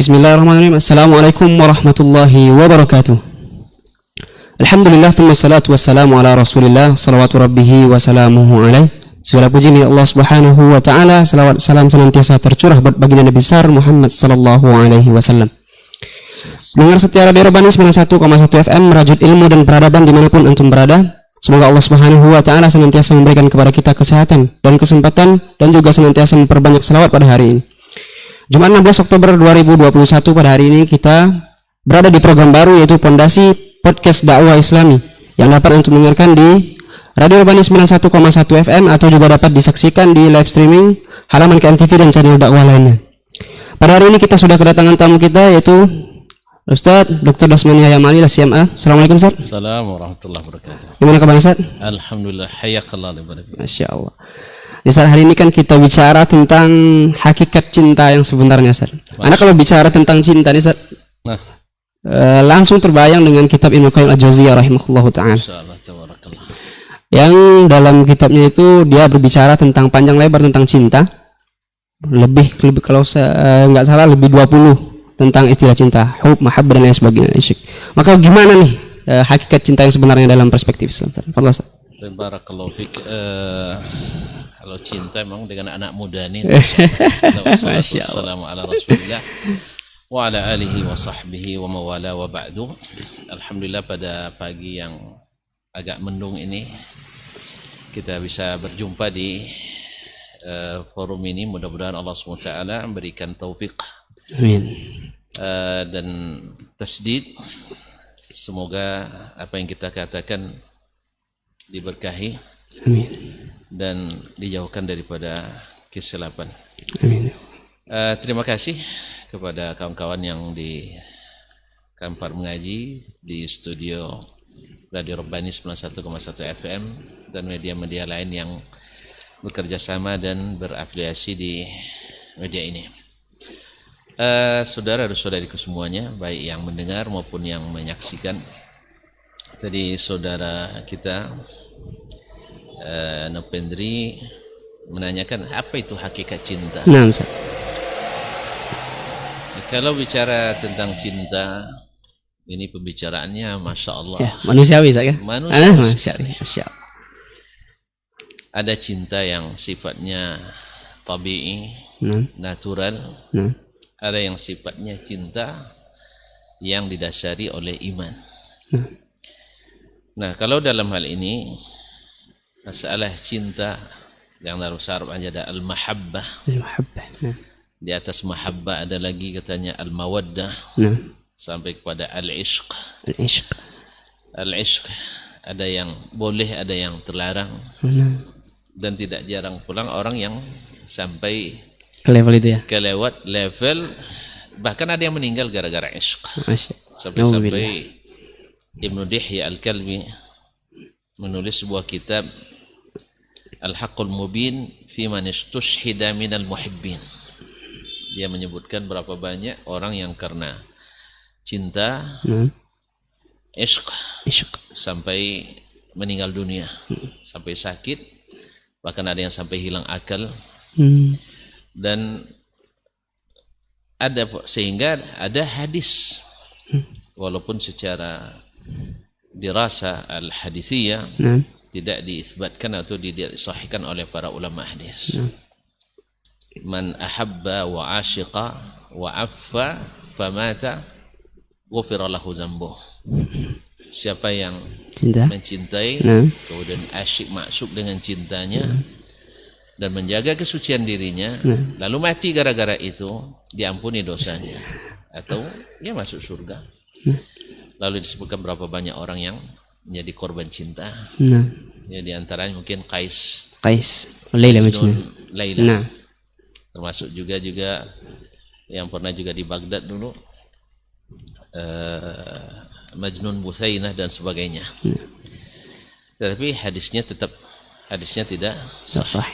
Bismillahirrahmanirrahim. Assalamualaikum warahmatullahi wabarakatuh. Alhamdulillah, thumma salatu wassalamu ala rasulillah, salawatu rabbihi wa salamuhu alaih. Segala puji milik Allah subhanahu wa ta'ala. Salawat salam senantiasa tercurah buat baginda Nabi besar Muhammad sallallahu alaihi wasallam. Dengar setia Radio Rabbani 91,1 FM, merajut ilmu dan peradaban dimanapun antum berada. Semoga Allah subhanahu wa ta'ala senantiasa memberikan kepada kita kesehatan dan kesempatan, dan juga senantiasa memperbanyak salawat pada hari ini. Jumat 16 Oktober 2021, pada hari ini kita berada di program baru, yaitu Pondasi Podcast Dakwah Islami, yang dapat untuk mendengarkan di Radio Rabbani 91,1 FM atau juga dapat disaksikan di live streaming halaman KMTV dan channel dakwah lainnya. Pada hari ini kita sudah kedatangan tamu kita, yaitu Ustaz Dr. Dasmani Hayamali, SMA. Assalamualaikum Ustaz. Assalamualaikum warahmatullahi wabarakatuh. Gimana kabar Ustaz? Alhamdulillah, hayakallah li barakatuh. Masya Allah. Di saat hari ini kan kita bicara tentang hakikat cinta yang sebenarnya, Ustaz. Anda kalau bicara tentang cinta nih, Ustaz, langsung terbayang dengan kitab Ibnu Qayyim Al-Jauziyah rahimahullahu ta'ala. Insyaallah, tabarakallah. Yang dalam kitabnya itu dia berbicara tentang panjang lebar tentang cinta. Lebih kalau saya nggak salah lebih 20 tentang istilah cinta, hub, mahabbah dan lain sebagainya. Maka gimana nih hakikat cinta yang sebenarnya dalam perspektif Islam? Fadhil Ustaz. Barakallahu fik. Kalau cinta memang dengan anak muda nih. Wassalamu ala rasulillah wa ala alihi wa sahbihi wa mawala wa ba'du. Alhamdulillah, pada pagi yang agak mendung ini kita bisa berjumpa di forum ini. Mudah-mudahan Allah SWT memberikan taufik, amin, dan tasdid. Semoga apa yang kita katakan diberkahi, amin, dan dijauhkan daripada kesilapan. Amin. Terima kasih kepada kawan-kawan yang di Kampar mengaji, di studio Radio Rabbani 91,1 FM dan media-media lain yang bekerja sama dan berafiliasi di media ini. Saudara dan saudariku semuanya, baik yang mendengar maupun yang menyaksikan. Tadi saudara kita Nopendri menanyakan apa itu hakikat cinta. Nah, Ustaz. Kalau bicara tentang cinta, ini pembicaraannya Masya Allah ya, manusiawi Ustaz, ya? Masya Allah. Ada cinta yang sifatnya tabi'i, natural. Ada yang sifatnya cinta yang didasari oleh iman. Nah, kalau dalam hal ini masalah cinta yang dalam bahasa Arab ada al-mahabbah. Di atas mahabbah ada lagi katanya al-mawaddah. Sampai kepada al-ishq. Al-ishq ada yang boleh, ada yang terlarang. Dan tidak jarang pulang orang yang sampai ke level itu, ya, kelewat level, bahkan ada yang meninggal gara-gara ishq. Sampai-sampai Ibnu Dihya Al-Kalbi menulis sebuah kitab Al-Haqqul Mubin fi man istushhida minal muhibbin. Dia menyebutkan berapa banyak orang yang karena cinta, ishq sampai meninggal dunia, sampai sakit, bahkan ada yang sampai hilang akal. Dan ada, sehingga ada hadis, walaupun secara dirasa al-hadithiyah tidak diisbatkan atau disahihkan oleh para ulama hadis. Man ahabba wa ashiqa wa affa famata ghufira lahu dzambuh. Siapa yang mencintai, kemudian asyik maksud dengan cintanya, dan menjaga kesucian dirinya, lalu mati gara-gara itu, diampuni dosanya, atau dia masuk surga. Lalu disebutkan berapa banyak orang yang menjadi korban cinta. Ya, di antaranya mungkin Qais, Laila Majnun. Termasuk juga yang pernah juga di Baghdad dulu, Majnun Buthainah dan sebagainya. Tetapi hadisnya tidak sah.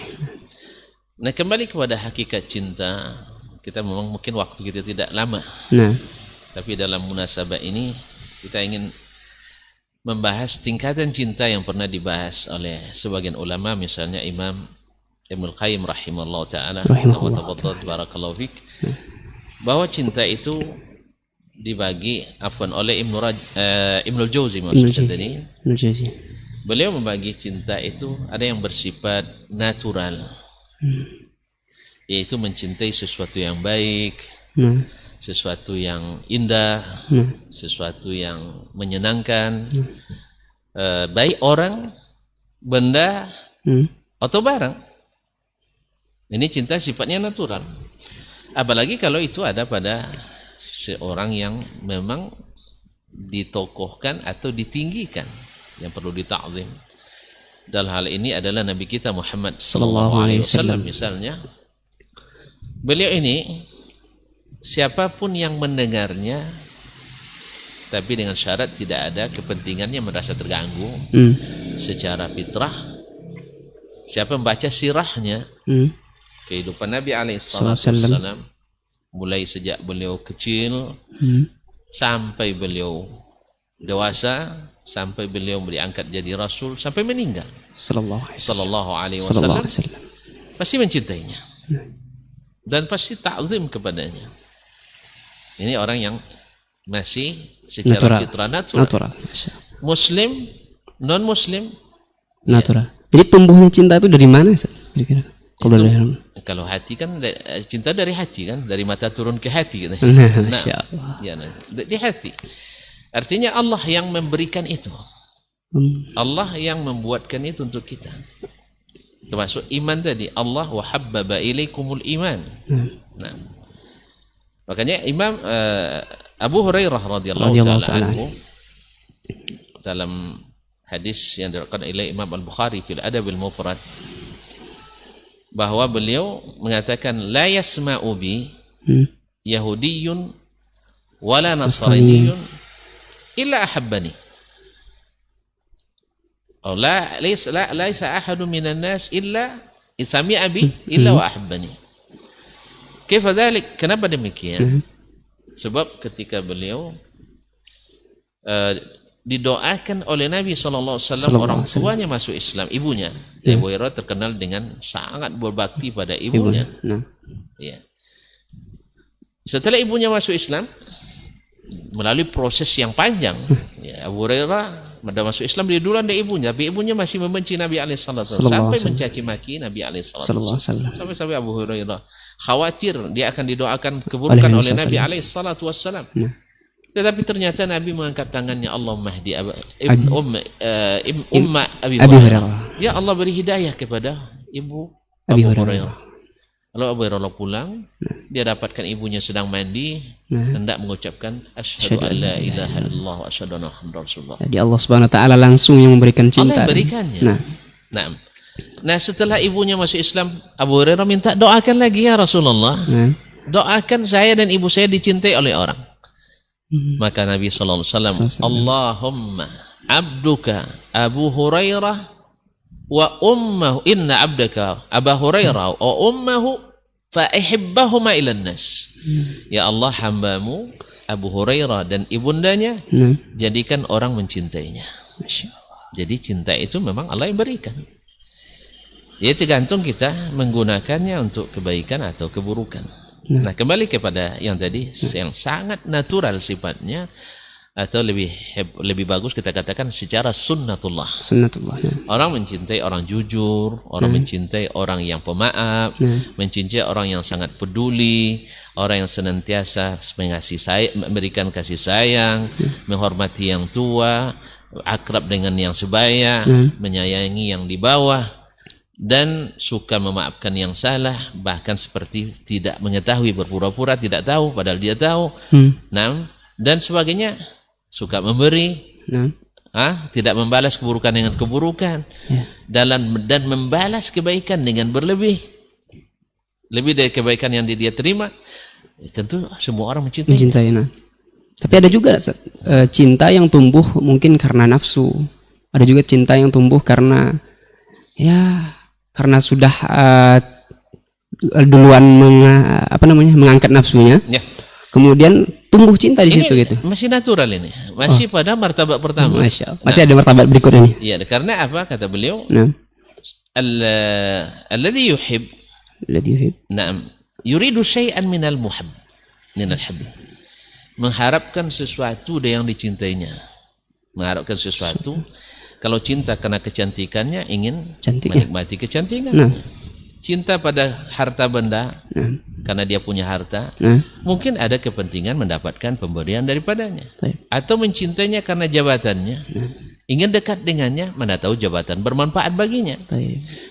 Nah, kembali kepada hakikat cinta, kita memang mungkin waktu kita tidak lama. Tapi dalam munasabah ini kita ingin membahas tingkatan cinta yang pernah dibahas oleh sebagian ulama, misalnya Imam Ibnu Qayyim rahimahullah ta'ala. Barakallahu fik. bahwa cinta itu dibagi oleh Ibnul Jauzi maksudnya tadi. Beliau membagi cinta itu ada yang bersifat natural, yaitu mencintai sesuatu yang baik, sesuatu yang indah, sesuatu yang menyenangkan, baik orang, benda, atau barang. Ini cinta sifatnya natural. Apalagi kalau itu ada pada seorang yang memang ditokohkan atau ditinggikan, yang perlu ditakzim. Dalam hal ini adalah Nabi kita Muhammad sallallahu alaihi wasallam misalnya. Beliau ini siapapun yang mendengarnya, tapi dengan syarat tidak ada kepentingannya merasa terganggu secara fitrah. Siapa membaca sirahnya, kehidupan Nabi alaihi wasallam, mulai sejak beliau kecil sampai beliau dewasa, sampai beliau diangkat jadi rasul, sampai meninggal sallallahu alaihi wasallam, pasti mencintainya dan pasti takzim kepadanya. Ini orang yang masih secara fitrah natural. Muslim, non muslim natural. Jadi tumbuhnya cinta itu dari mana kira-kira? Kalau hati kan cinta dari hati kan, dari mata turun ke hati gitu. Di hati. Artinya Allah yang memberikan itu. Allah yang membuatkan itu untuk kita. Termasuk iman tadi. Allah wa habbaba ilaikumul iman. Nah, makanya Imam Abu Hurairah radhiyallahu ta'ala anhu dalam hadis yang diriwayatkan oleh Imam Al-Bukhari fil Adabil Mufrad, bahwa beliau mengatakan la yasma'u bi yahudiyyun wala nasraniyyun illa ahabbani. Laisa ahadun minan nas illa sami'a bi illa wa ahabbani. Kaifa dzalik? Kenapa demikian? Sebab ketika beliau didoakan oleh Nabi SAW, orang tuanya masuk Islam, ibunya Abu Hurairah terkenal dengan sangat berbakti pada ibunya. Ya. Setelah ibunya masuk Islam, melalui proses yang panjang, ya, Abu Hurairah pada masuk Islam dia duluan dari ibunya, tapi ibunya masih membenci Nabi SAW sampai mencaci maki Nabi SAW. Sampai Abu Hurairah khawatir dia akan didoakan keburukan oleh Nabi SAW. Tetapi ternyata Nabi mengangkat tangannya, Allahumma hdi umma Abi Hurairah. Ya Allah, beri hidayah kepada ibu Abu Hurairah. Lalu Abu Hurairah pulang, dia dapatkan ibunya sedang mandi, hendak mengucapkan asyhadu an la ilaha illallah wa asyhadu anna muhammadar rasulullah. Jadi Allah Subhanahu wa taala langsung yang memberikan cinta. Allah memberikannya. Nah, setelah ibunya masuk Islam, Abu Hurairah minta doakan lagi ya Rasulullah. Doakan saya dan ibu saya dicintai oleh orang. Maka Nabi SAW, Allahumma abduka Abu Hurairah wa ummahu, inna abdaka Abu Hurairah wa ummahu fa ihibbahuma ilan nas. Ya Allah, hambamu Abu Hurairah dan ibundanya jadikan orang mencintainya. Jadi cinta itu memang Allah yang berikan. Ya, tergantung kita menggunakannya untuk kebaikan atau keburukan. Nah, kembali kepada yang tadi, yang sangat natural sifatnya, atau lebih bagus kita katakan secara sunnatullah. Orang mencintai orang jujur, orang mencintai orang yang pemaaf, mencintai orang yang sangat peduli, orang yang senantiasa memberikan kasih sayang, menghormati yang tua, akrab dengan yang sebaya, menyayangi yang di bawah, dan suka memaafkan yang salah, bahkan seperti tidak mengetahui, berpura-pura tidak tahu padahal dia tahu. Dan sebagainya. Suka memberi, tidak membalas keburukan dengan keburukan, dan membalas kebaikan dengan lebih dari kebaikan yang dia terima. Tentu semua orang mencintai. Tapi ada juga cinta yang tumbuh mungkin karena nafsu. Ada juga cinta yang tumbuh karena sudah duluan mengangkat nafsunya, kemudian tumbuh cinta di situ gitu. Masih natural ini, masih pada martabat pertama. Masya Allah. Berarti ada martabat berikutnya nih. Iya, karena apa kata beliau? Alladhi yuhib. Na'am. Yuridu syai'an minal muhab. minal hubbi. Mengharapkan sesuatu dari yang dicintainya. Mengharapkan sesuatu. Kalau cinta karena kecantikannya, ingin menikmati kecantikan. Cinta pada harta benda, karena dia punya harta, mungkin ada kepentingan mendapatkan pemberian daripadanya. Atau mencintainya karena jabatannya, ingin dekat dengannya, mana tahu jabatan bermanfaat baginya.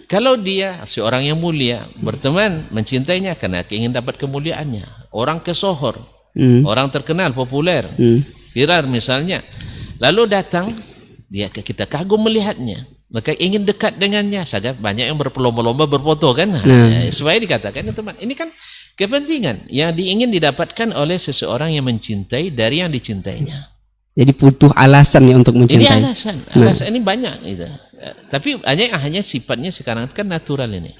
Kalau dia seorang yang mulia, berteman, mencintainya karena ingin dapat kemuliaannya. Orang kesohor, orang terkenal, populer, viral misalnya, lalu datang, kita kagum melihatnya, maka ingin dekat dengannya. Sangat banyak yang berlomba-lomba berfoto kan, supaya dikatakan teman. Ini kan kepentingan yang ingin didapatkan oleh seseorang yang mencintai dari yang dicintainya. Jadi butuh alasan ya untuk mencintai. Ini alasan ini banyak gitu. Tapi hanya sifatnya sekarang kan natural ini.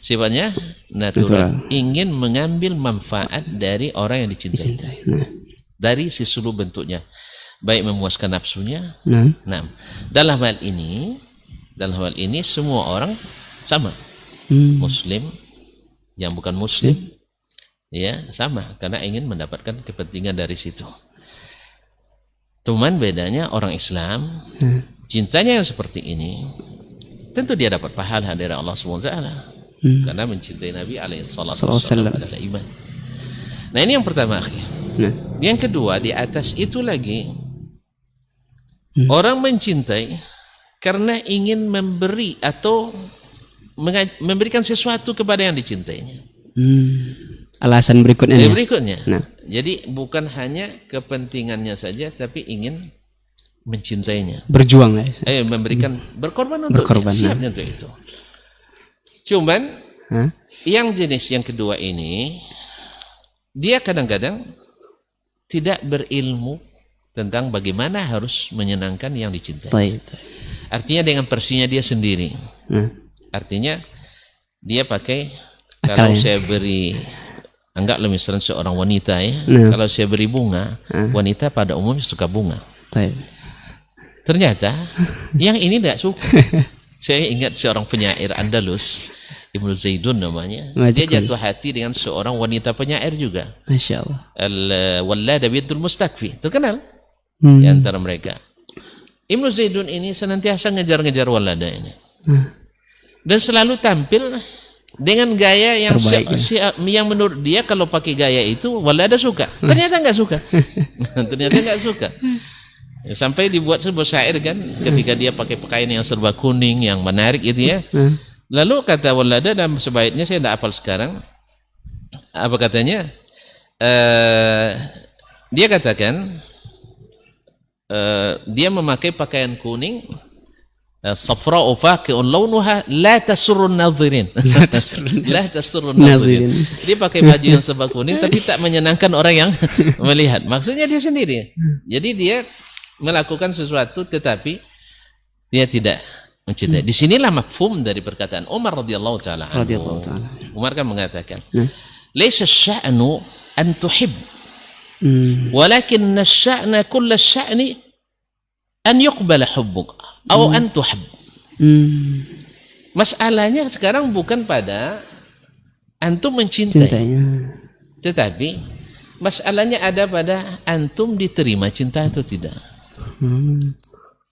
Sifatnya natural. Ingin mengambil manfaat dari orang yang dicintai. Dari seluruh bentuknya. Baik memuaskan nafsunya. Dalam hal ini semua orang sama. Muslim yang bukan muslim ya sama, karena ingin mendapatkan kepentingan dari situ. Cuman bedanya orang Islam cintanya yang seperti ini, tentu dia dapat pahala dari Allah SWT karena mencintai Nabi SAW adalah iman. Nah ini yang pertama. Yang kedua, di atas itu lagi orang mencintai karena ingin memberi atau memberikan sesuatu kepada yang dicintainya. Alasan berikutnya. Jadi bukan hanya kepentingannya saja, tapi ingin mencintainya. Berjuang lah. Memberikan, berkorban untuknya, siapnya untuk itu. Cuman yang jenis yang kedua ini, dia kadang-kadang tidak berilmu tentang bagaimana harus menyenangkan yang dicintai. Artinya dengan versinya dia sendiri. Artinya dia pakai, kalau saya beri, anggaplah misalnya seorang wanita ya, kalau saya beri bunga, wanita pada umumnya suka bunga. Ternyata yang ini tidak suka. Saya ingat seorang penyair Andalus, Ibnu Zaidun namanya. Dia jatuh hati dengan seorang wanita penyair juga. Masya Allah. Al-Wallada bintul Mustakfi, terkenal di antara mereka. Ibnu Zaidun ini senantiasa ngejar-ngejar Wallada ini. Dan selalu tampil dengan gaya yang yang menurut dia kalau pakai gaya itu Wallada suka. Ternyata nggak suka. Sampai dibuat sebuah syair kan, ketika dia pakai pakaian yang serba kuning yang menarik gitu ya. Lalu kata Wallada, dan sebaiknya saya tidak hafal sekarang apa katanya, dia katakan dia memakai pakaian kuning, safra'u faqi'un launuha la tasurrun nadhirin. La tasurrun nadhirin. Dia pakai baju yang serba kuning tapi tak menyenangkan orang yang melihat. Maksudnya dia sendiri. Jadi dia melakukan sesuatu tetapi dia tidak mencintai. Disinilah mafhum dari perkataan Umar radhiyallahu taala anhu. Umar kan mengatakan, "Laisa asy-sya'nu an tuhib, walakin asy-sya'na kull asy-sya'ni an yuqbala hubbuk atau an tuhab." Masalahnya sekarang bukan pada antum mencintai, tetapi masalahnya ada pada antum diterima cinta atau tidak.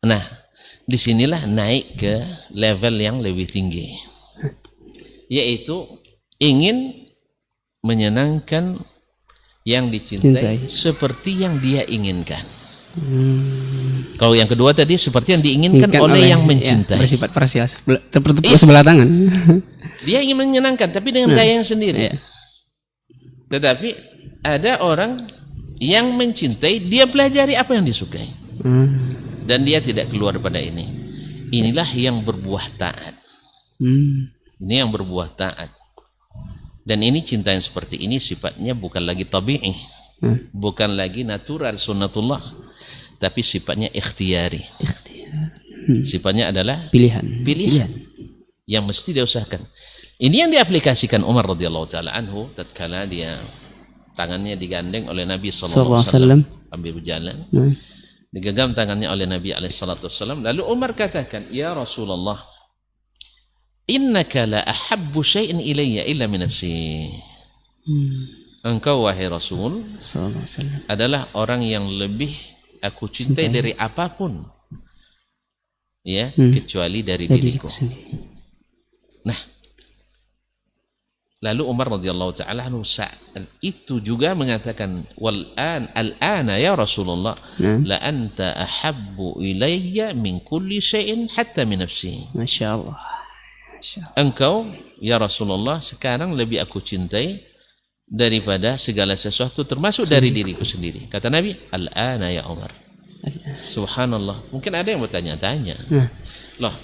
Nah, disinilah naik ke level yang lebih tinggi, yaitu ingin menyenangkan yang dicintai seperti yang dia inginkan. Kalau yang kedua tadi seperti yang diinginkan oleh yang mencintai, bersifat parsial, tertepuk sebelah tangan. Dia ingin menyenangkan tapi dengan gaya yang sendiri. Tetapi ada orang yang mencintai, dia pelajari apa yang disukai, dan dia tidak keluar pada ini. Inilah yang berbuah taat. Ini yang berbuah taat. Dan ini cinta yang seperti ini sifatnya bukan lagi tabi'i, bukan lagi natural sunnatullah, tapi sifatnya ikhtiyari. Sifatnya adalah pilihan yang mesti diusahakan. Ini yang diaplikasikan Umar radhiyallahu taala anhu tatkala dia tangannya digandeng oleh Nabi sallallahu alaihi wasallam sambil berjalan. Digenggam tangannya oleh Nabi alaihi salatu wasallam. Lalu Umar katakan, "Ya Rasulullah, innaka la ahabbu syai'in ilayya illa min nafsi." engkau wahai Rasul sallallahu alaihi wasallam adalah orang yang lebih aku cintai dari apapun, ya, kecuali dari diriku. Nah, lalu Umar radhiyallahu taala anhu itu juga mengatakan, al-ana ya Rasulullah, la anta ahabbu ilayya min kulli syai'in hatta min nafsi. Masyaallah. Engkau ya Rasulullah sekarang lebih aku cintai daripada segala sesuatu termasuk dari diriku sendiri. Kata Nabi, al-ana ya Umar. Subhanallah. Mungkin ada yang bertanya-tanya, loh,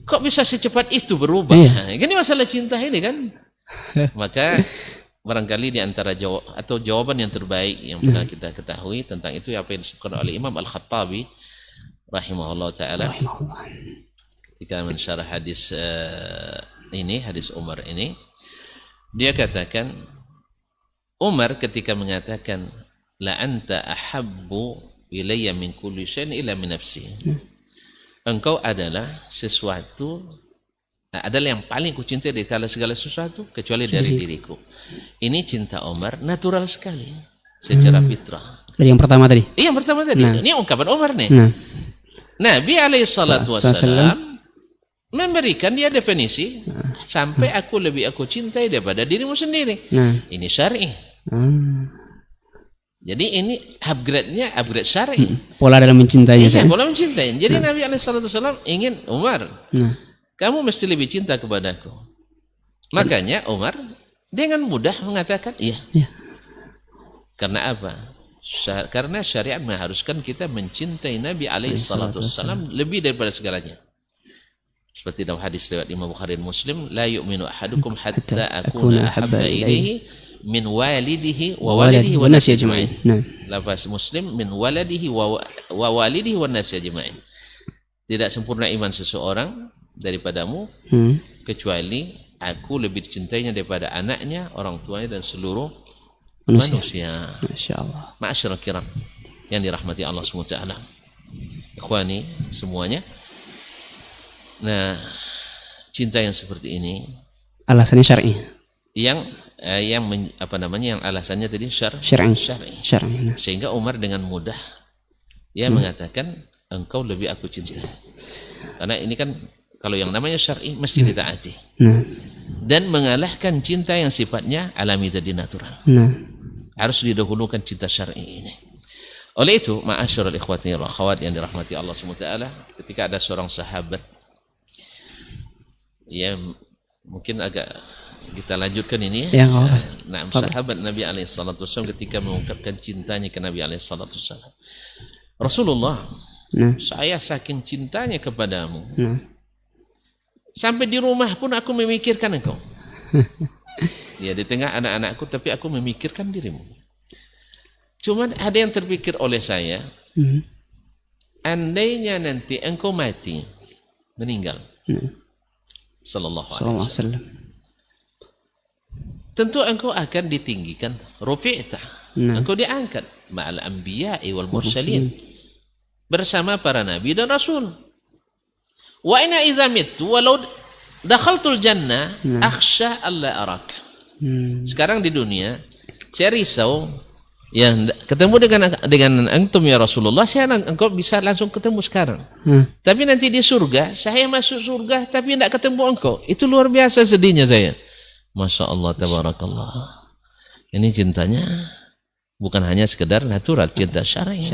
kok bisa secepat itu berubah? Ini masalah cinta ini kan. Maka barangkali di antara jawaban yang terbaik yang pernah kita ketahui tentang itu apa yang disebutkan oleh Imam Al-Khattabi rahimahullah taala ketika mensyarah hadis hadis Umar ini, dia katakan, Umar ketika mengatakan la anta ahabbu ilayya min kulli syai'in illa min nafsi, engkau adalah adalah yang paling kucintai dari segala sesuatu kecuali dari diriku. Ini cinta Umar natural sekali secara fitrah. Dari yang pertama tadi. Iya, yang pertama tadi. Ini ungkapan Umar nih. Nabi alaihi salatu wassalam memberikan dia definisi, sampai aku cintai daripada dirimu sendiri. Ini syar'i. Jadi ini upgrade syar'i. Pola dalam mencintainya. Iya, pola mencintai. Jadi Nabi alaihi salatu wassalam ingin Umar, kamu mesti lebih cinta kepadaku. Makanya Umar dengan mudah mengatakan iya. Karena apa? Karena syariat mengharuskan kita mencintai Nabi alaihi salatu wassalam lebih daripada segalanya. Seperti dalam hadis riwayat Imam Bukhari dan Muslim, la yu'minu ahadukum hatta akuna ahabba ilaihi min walidihi wa walidihi wa nasi ajma'in. Lafaz Muslim, min waladihi wa walidihi wa nasi ajma'in. Tidak sempurna iman seseorang daripadamu kecuali aku lebih dicintainya daripada anaknya, orang tuanya dan seluruh manusia. Masyaallah. Ma'asyiral kiram yang dirahmati Allah SWT. Ikhwani semuanya. Nah, cinta yang seperti ini alasannya syar'i. Yang alasannya tadi syar'i. Sehingga Umar dengan mudah mengatakan engkau lebih aku cintai. Karena ini kan kalau yang namanya syar'i mesti ditaati. Dan mengalahkan cinta yang sifatnya alami tadi natural. Harus didahulukan cinta syar'i ini. Oleh itu, ma'asyiral ikhwati wal akhwat yang dirahmati Allah SWT, ketika ada seorang sahabat, ya mungkin agak kita lanjutkan ini ya. Sahabat Nabi SAW ketika mengungkapkan cintanya ke Nabi SAW, Rasulullah, saya saking cintanya kepadamu, sampai di rumah pun aku memikirkan engkau. Ya, di tengah anak-anakku tapi aku memikirkan dirimu. Cuman ada yang terpikir oleh saya, andainya nanti engkau mati, meninggal, sallallahu alaihi wasallam, tentu engkau akan ditinggikan, rufi'ta, engkau diangkat ma'al anbiya'i wal mursalin, bersama para nabi dan rasul. Wa inna idza mittu walau dakhaltul jannah akhsha alla arak. Sekarang di dunia saya risau ya ketemu dengan antum ya Rasulullah, engkau bisa langsung ketemu sekarang. Tapi nanti di surga, saya masuk surga tapi tidak ketemu engkau. Itu luar biasa sedihnya saya. Masya Allah, tabarakallah. Ini cintanya bukan hanya sekedar natural, cinta syar'i.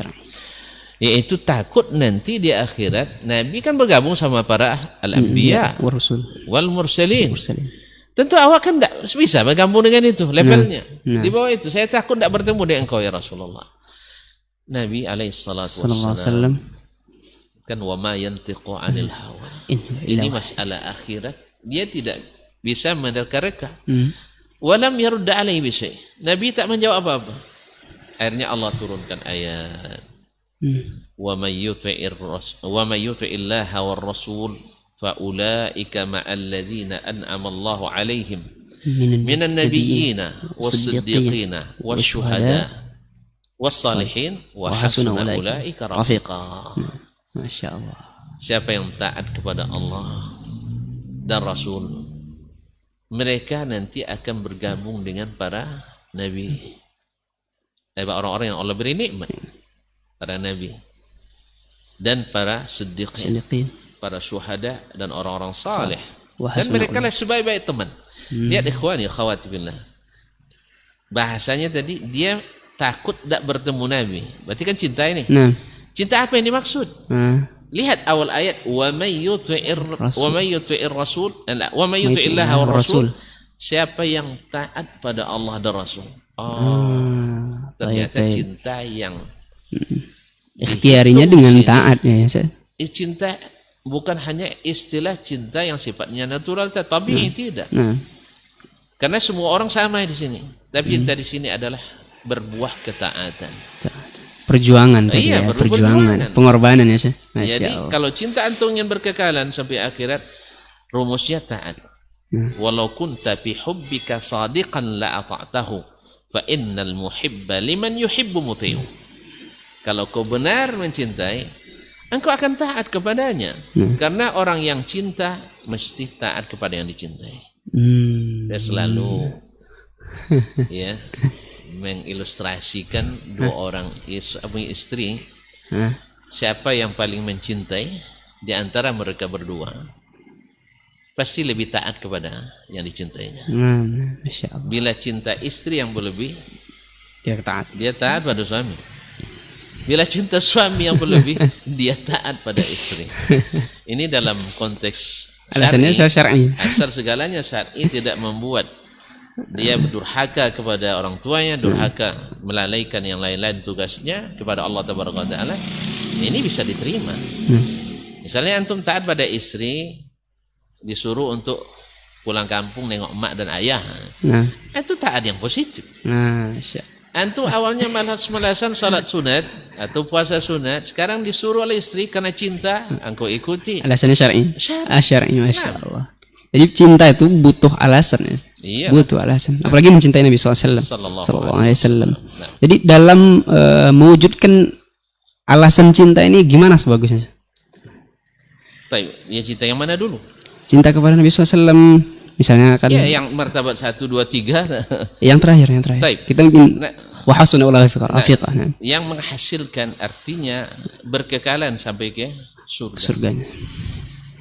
Yaitu takut nanti di akhirat Nabi kan bergabung sama para al-anbiya wal mursalin. Tentu awak kan tidak bisa bergabung dengan itu levelnya. Di bawah itu saya takut tidak bertemu dengan engkau ya Rasulullah. Nabi alaihi salatu wassalam kan wa ma yantiqu 'anil hawa. Ini masalah akhirat, dia tidak bisa menerka-reka. Walam yarudda alaihi bi syai'. Nabi tak menjawab apa-apa. Akhirnya Allah turunkan ayat wa may yuti'illaha war rasul fa ulaika ma'al ladzina an'ama Allahu 'alaihim minan nabiyyina was-siddiqina wasyuhada was-salihin wa hasuna ulaika rafiqa. Masyaallah. Siapa yang taat kepada Allah dan Rasul, mereka nanti akan bergabung dengan para Nabi, orang-orang yang Allah beri nikmat, para Nabi dan para siddiqin, para syuhada dan orang-orang saleh. Dan mereka lah sebaik-baik teman. Lihat ikhwani akhwati billah. Bahasanya tadi dia takut tak bertemu Nabi. Berarti kan cinta ini. Cinta apa yang dimaksud? Lihat awal ayat wa may yuti'ir rasul wa may yuti'illaha war rasul. Siapa yang taat pada Allah dan Rasul. Ternyata cinta yang ikhtiarinya dengan taat ya. Cinta bukan hanya istilah cinta yang sifatnya natural, tabi'i tidak. Karena semua orang sama di sini. Tapi cinta di sini adalah berbuah ketaatan. Perjuangan tadi ya, perjuangan, pengorbanan ya. Jadi kalau cinta antum yang berkekalan sampai akhirat, rumusnya taat. Walau kunta fi hubbika sadiqan la ata'tahu fa innal muhibba liman yuhibbu muti'u. Kalau kau benar mencintai, engkau akan taat kepadanya. Karena orang yang cinta mesti taat kepada yang dicintai. Dia selalu ya mengilustrasikan dua orang istri, siapa yang paling mencintai di antara mereka berdua pasti lebih taat kepada yang dicintainya. Bila cinta istri yang berlebih, dia taat pada suami. Bila cinta suami yang berlebih, dia taat pada istri. Ini dalam konteks alasannya syar'i. Asal segalanya syar'i tidak membuat dia berdurhaka kepada orang tuanya, durhaka melalaikan yang lain-lain tugasnya kepada Allah Tabaraka Ta'ala. Ini bisa diterima. Misalnya antum taat pada istri, disuruh untuk pulang kampung nengok emak dan ayah, itu taat yang positif. Antum awalnya malas-malasan salat sunat atau puasa sunat, sekarang disuruh oleh istri karena cinta, engkau ikuti. Alasannya syar'i. Syar'i, masya Allah. Jadi cinta itu butuh alasan ya. Iya. Butuh alasan. Apalagi mencintai Nabi SAW. Sallallahu Alaihi Wasallam. Jadi dalam mewujudkan alasan cinta ini gimana sebagusnya? Ya cinta yang mana dulu? Cinta kepada Nabi SAW misalnya kan? Ya yang martabat 1, 2, 3. Yang terakhir. Kita wahasuna ula afiqah. Yang menghasilkan artinya berkekalan sampai ke surganya.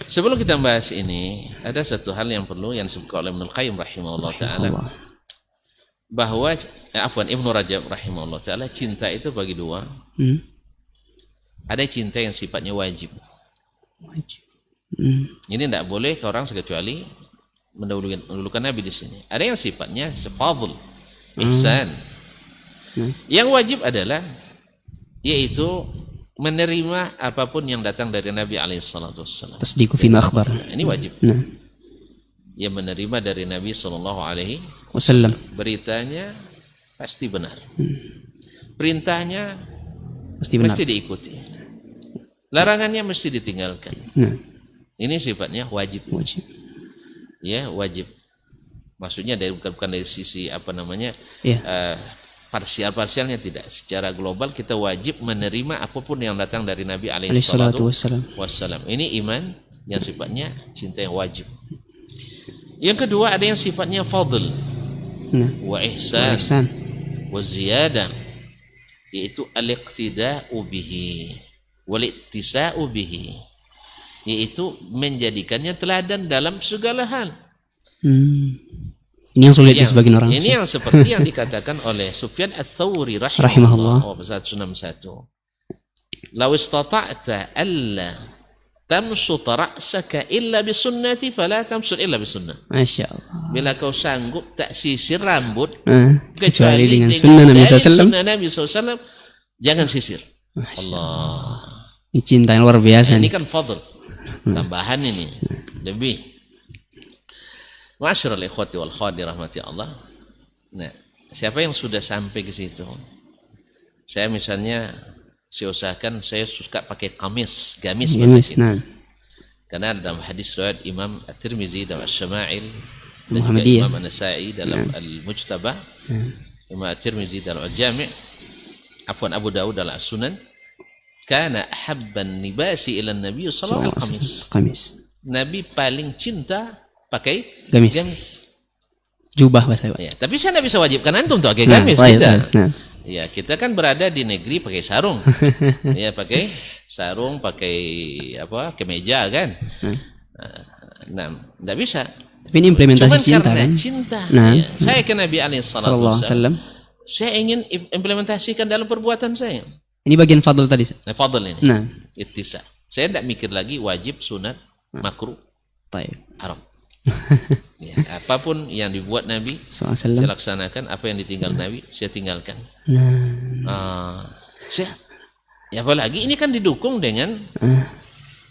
Sebelum kita bahas ini, ada satu hal yang perlu yang disebutkan oleh Ibnu Qayyim rahimahullah taala, bahwa Ibnu Rajab rahimahullah taala, cinta itu bagi dua. Ada cinta yang sifatnya wajib. Ini tidak boleh ke orang kecuali mendahulukan Nabi di sini. Ada yang sifatnya fadl, ihsan. Yang wajib adalah yaitu menerima apapun yang datang dari Nabi SAW. Tasdiqu fima akhbar. Ini wajib. Ya, menerima dari Nabi SAW. Beritanya pasti benar. Perintahnya mesti diikuti. Larangannya mesti ditinggalkan. Ini sifatnya wajib. Ya, wajib. Maksudnya bukan dari sisi parsialnya tidak. Secara global kita wajib menerima apapun yang datang dari Nabi SAW. Ini iman yang sifatnya cinta yang wajib. Yang kedua ada yang sifatnya fadl, wa ihsan, wa ziyadah, yaitu al-iqtida'u bihi wal ittisa'u bihi, yaitu menjadikannya teladan dalam segala hal. Ini yang sulit ya sebagian orang. Ini yang seperti yang dikatakan oleh Sufyan Ats-Tsauri rahimahullah. Pasal 61. Law istata'ta alla tamsut ra'saka illa bisunnati fala tamsut illa bisunnah. Masyaallah. Bila kau sanggup tak sisir rambut kecuali dengan sunnah Nabi SAW, jangan sisir. Allah. Ini cinta yang luar biasa. Ini kan fadl. Tambahan ini lebih. Ma'asyiral ikhwati wal akhwati rahmati Allah. Nah, siapa yang sudah sampai ke situ? Saya misalnya, saya usahakan saya suka pakai gamis bahasa kita. Karena dalam hadis riwayat Imam At-Tirmizi dalam Asy-Syama'il dan juga Imam An-Nasa'i dalam Al-Mujtaba, Imam At-Tirmizi dalam Al-Jami', Abu Dawud dalam As-Sunan, kana ahabban libasi ila Nabi sallallahu alaihi wasallam. Nabi paling cinta pakai gamis. Jubah bahasa Pak. Ya, tapi saya tidak bisa wajibkan antum untuk pakai Nah, gamis, baik, tidak. baik. Nah. Ya, kita kan berada di negeri pakai sarung. Ya, pakai sarung, pakai apa? Kemeja kan. Nah, tidak bisa. Tapi ini implementasi Cuman cinta karena kan. cinta. Nah. Ya. Saya ke Nabi Sallallahu alaihi wasallam. Saya ingin implementasikan dalam perbuatan saya. Ini bagian fadl tadi. Nah, fadl ini. Nah. Ittisa. Saya tidak mikir lagi wajib, sunat, makruh, Baik. haram. Ya, apapun yang dibuat Nabi, Sallallahu alaihi saya wasallam. laksanakan. Apa yang ditinggal Nabi, saya tinggalkan. Ya, apalagi ini kan didukung dengan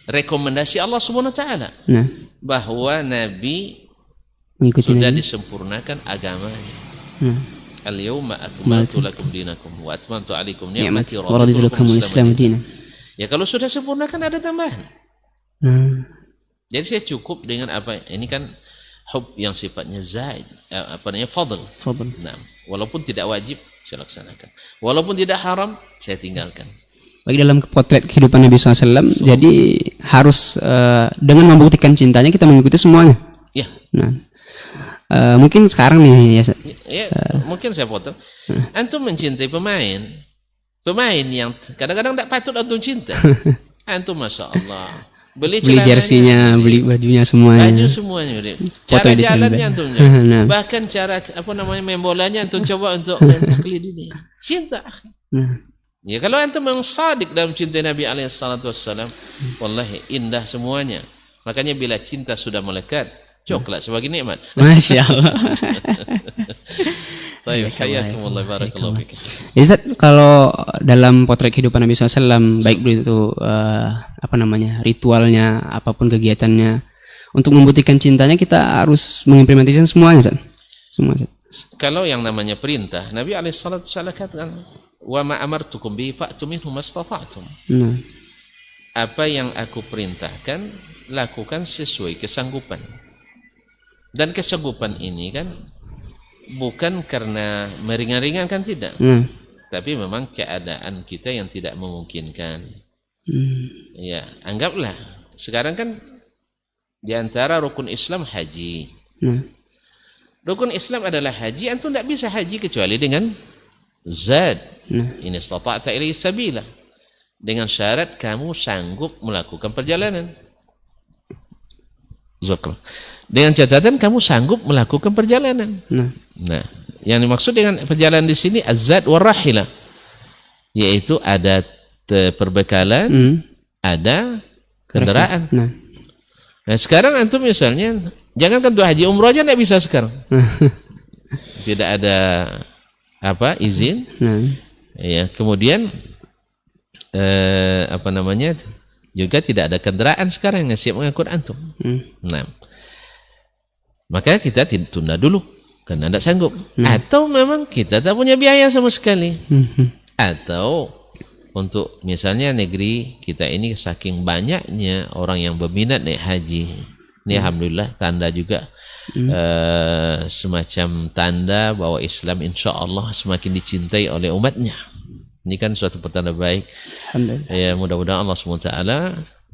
rekomendasi Allah Subhanahu wa taala. Nah, Bahwa Nabi mengikuti sudah Nabi. disempurnakan agamanya. Nah. Al-yawma akmaltu lakum dinakum wa atmamtu alaikum ni'mati Ni'mati wa raditu lakum al-Islam dinan. Ya, kalau sudah sempurna kan ada tambahan. Nah. Jadi saya cukup dengan apa ini kan hub yang sifatnya zaid, fadl. Fadl. Nah, walaupun tidak wajib saya laksanakan. Walaupun tidak haram saya tinggalkan. Bagi dalam potret kehidupan Nabi SAW, jadi harus dengan membuktikan cintanya kita mengikuti semuanya. Ya. Nah, mungkin sekarang nih ya, Mungkin saya potong. Antum mencintai pemain yang kadang-kadang tidak patut antum cinta. Antum masya Allah beli jersinya, beli bajunya semuanya. Baju semuanya. Cara jalannya antum. Nah. Bahkan cara main bolanya antum coba untuk taklid ini. Cinta. Nah. Ya, kalau antum memang sadik dalam cinta Nabi SAW, wallahi indah semuanya. Makanya bila cinta sudah melekat, coklat sebagai nikmat. Masya Allah. Baik, hayakumullah, barakallahu fiik. Ustaz, kalau dalam potret kehidupan Nabi SAW, baik itu ritualnya, apapun kegiatannya, untuk membuktikan cintanya kita harus mengimplementasikan semuanya, Ustaz. Semua, Ustaz. Kalau yang namanya perintah, Nabi SAW katakan, wa ma amartukum bi fa'tu minhu mastata'tum. Nah. Apa yang aku perintahkan, lakukan sesuai kesanggupan. Dan kesanggupan ini kan bukan karena meringan-ringankan, tidak. Tapi memang keadaan kita yang tidak memungkinkan. Ya, anggaplah sekarang kan di antara rukun Islam haji. Rukun Islam adalah haji. Antum tidak bisa haji kecuali dengan zad. In istata'ta ilaihi sabila. Dengan syarat kamu sanggup melakukan perjalanan. Zakr. Dengan catatan kamu sanggup melakukan perjalanan. Nah, yang dimaksud dengan perjalanan di sini az-zad war rahilah, yaitu ada perbekalan, ada kendaraan. Nah, sekarang antum misalnya jangankan untuk haji, umroh aja tidak bisa sekarang. Tidak ada izin. Ya, kemudian juga tidak ada kendaraan sekarang yang siap mengangkut antum. Nah, maka kita tunda dulu karena tidak sanggup. Atau memang kita tak punya biaya sama sekali. Atau untuk misalnya negeri kita ini saking banyaknya orang yang berminat naik haji. Ini alhamdulillah tanda juga semacam tanda bahwa Islam insya Allah semakin dicintai oleh umatnya. Ini kan suatu petanda baik. Ya, mudah-mudahan Allah SWT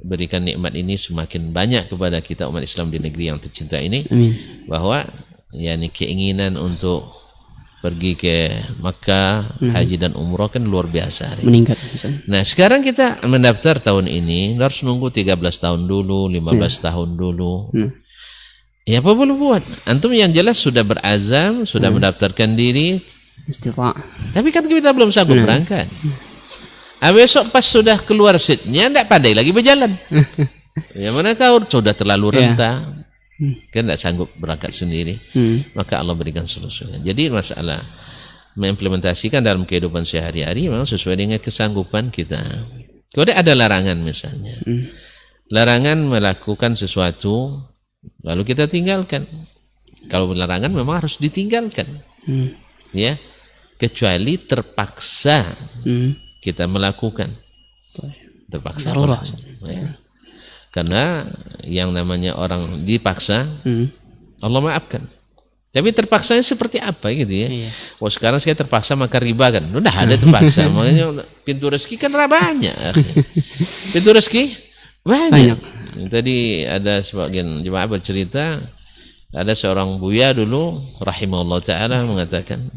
berikan nikmat ini semakin banyak kepada kita umat Islam di negeri yang tercinta ini. Amin. Bahwa yakni keinginan untuk pergi ke Makkah, haji dan umroh kan luar biasa. Meningkat. Nah, sekarang kita mendaftar tahun ini harus nunggu 13 tahun dulu, 15 tahun dulu. Ya, apa boleh buat? Antum yang jelas sudah berazam, sudah mendaftarkan diri. Tapi kan kita belum sanggup berangkat. Besok pas sudah keluar seatnya tidak pandai lagi berjalan. Ya, mana tahu sudah terlalu rentah. Kan tidak sanggup berangkat sendiri. Maka Allah berikan solusinya. Jadi masalah mengimplementasikan dalam kehidupan sehari-hari memang sesuai dengan kesanggupan kita. Kalau ada larangan misalnya, larangan melakukan sesuatu lalu kita tinggalkan. Kalau larangan memang harus ditinggalkan. Ya, kecuali terpaksa kita melakukan, terpaksa. Ya. Karena yang namanya orang dipaksa, Allah maafkan. Tapi terpaksanya seperti apa gitu ya? Oh, sekarang saya terpaksa makan riba kan? Udah ada terpaksa. Makanya pintu rezeki kan banyak. Pintu rezeki banyak. Tadi ada sebagian jemaah bercerita, Ada seorang buya dulu rahimahullah ta'ala mengatakan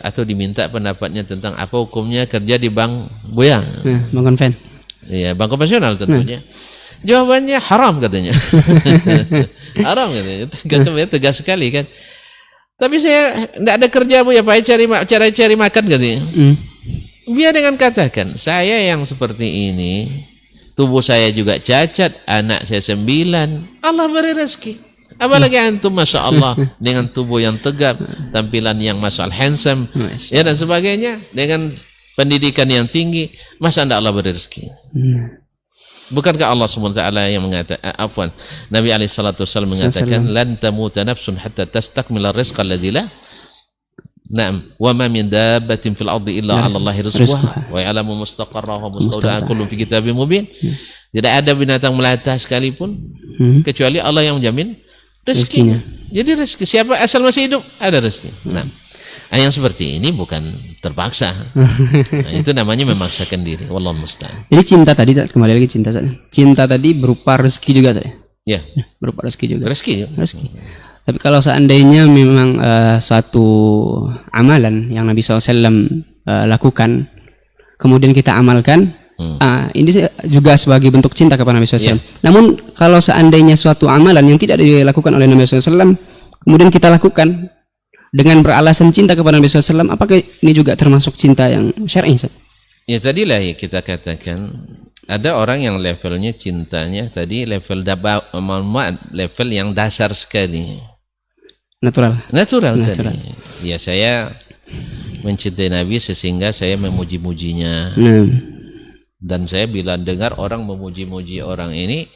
atau diminta pendapatnya tentang apa hukumnya kerja di bank buya. Bank konven. Iya, bank konvensional tentunya. Jawabannya haram katanya. Haram katanya. Tegas sekali kan. Tapi saya tidak ada kerja bu ya, Pak, cari makan katanya. Biar dengan katakan, saya yang seperti ini, tubuh saya juga cacat, anak saya 9, Allah beri rezeki. Apalagi antum, masya Allah, dengan tubuh yang tegap, tampilan yang masya Allah handsome, ya dan sebagainya, dengan pendidikan yang tinggi, masa anda Allah beri rezeki? Bukankah Allah SWT yang mengatakan, Nabi SAW mengatakan, lan tamuta nafsun hatta tastakmila rizqa alladzi lah. Naam, wa ma min dabbatin fil ardi illa 'ala Allahi rizquha wa ya'lamu mustaqarraha wa mustawda'aha kullun fi kitabim mubin. Tidak ada binatang melata sekalipun kecuali Allah yang menjamin rezekinya. Jadi rezeki siapa asal masih hidup ada rezeki. Nah, yang seperti ini bukan terpaksa. Nah, itu namanya memaksakan diri. Wallahu musta'an. Jadi cinta tadi, kembali lagi cinta tadi berupa rezeki juga saya. Ya, berupa rezeki juga. Rezeki. Tapi kalau seandainya memang suatu amalan yang Nabi SAW lakukan, kemudian kita amalkan, ini juga sebagai bentuk cinta kepada Nabi SAW. Namun kalau seandainya suatu amalan yang tidak dilakukan oleh Nabi SAW, kemudian kita lakukan dengan beralasan cinta kepada Nabi SAW, apakah ini juga termasuk cinta yang syar'i? Ya tadilah ya kita katakan, ada orang yang levelnya cintanya tadi level level yang dasar sekali. Natural tadi. Ya saya mencintai Nabi sehingga saya memuji-mujinya. Dan saya bila dengar orang memuji-muji orang ini,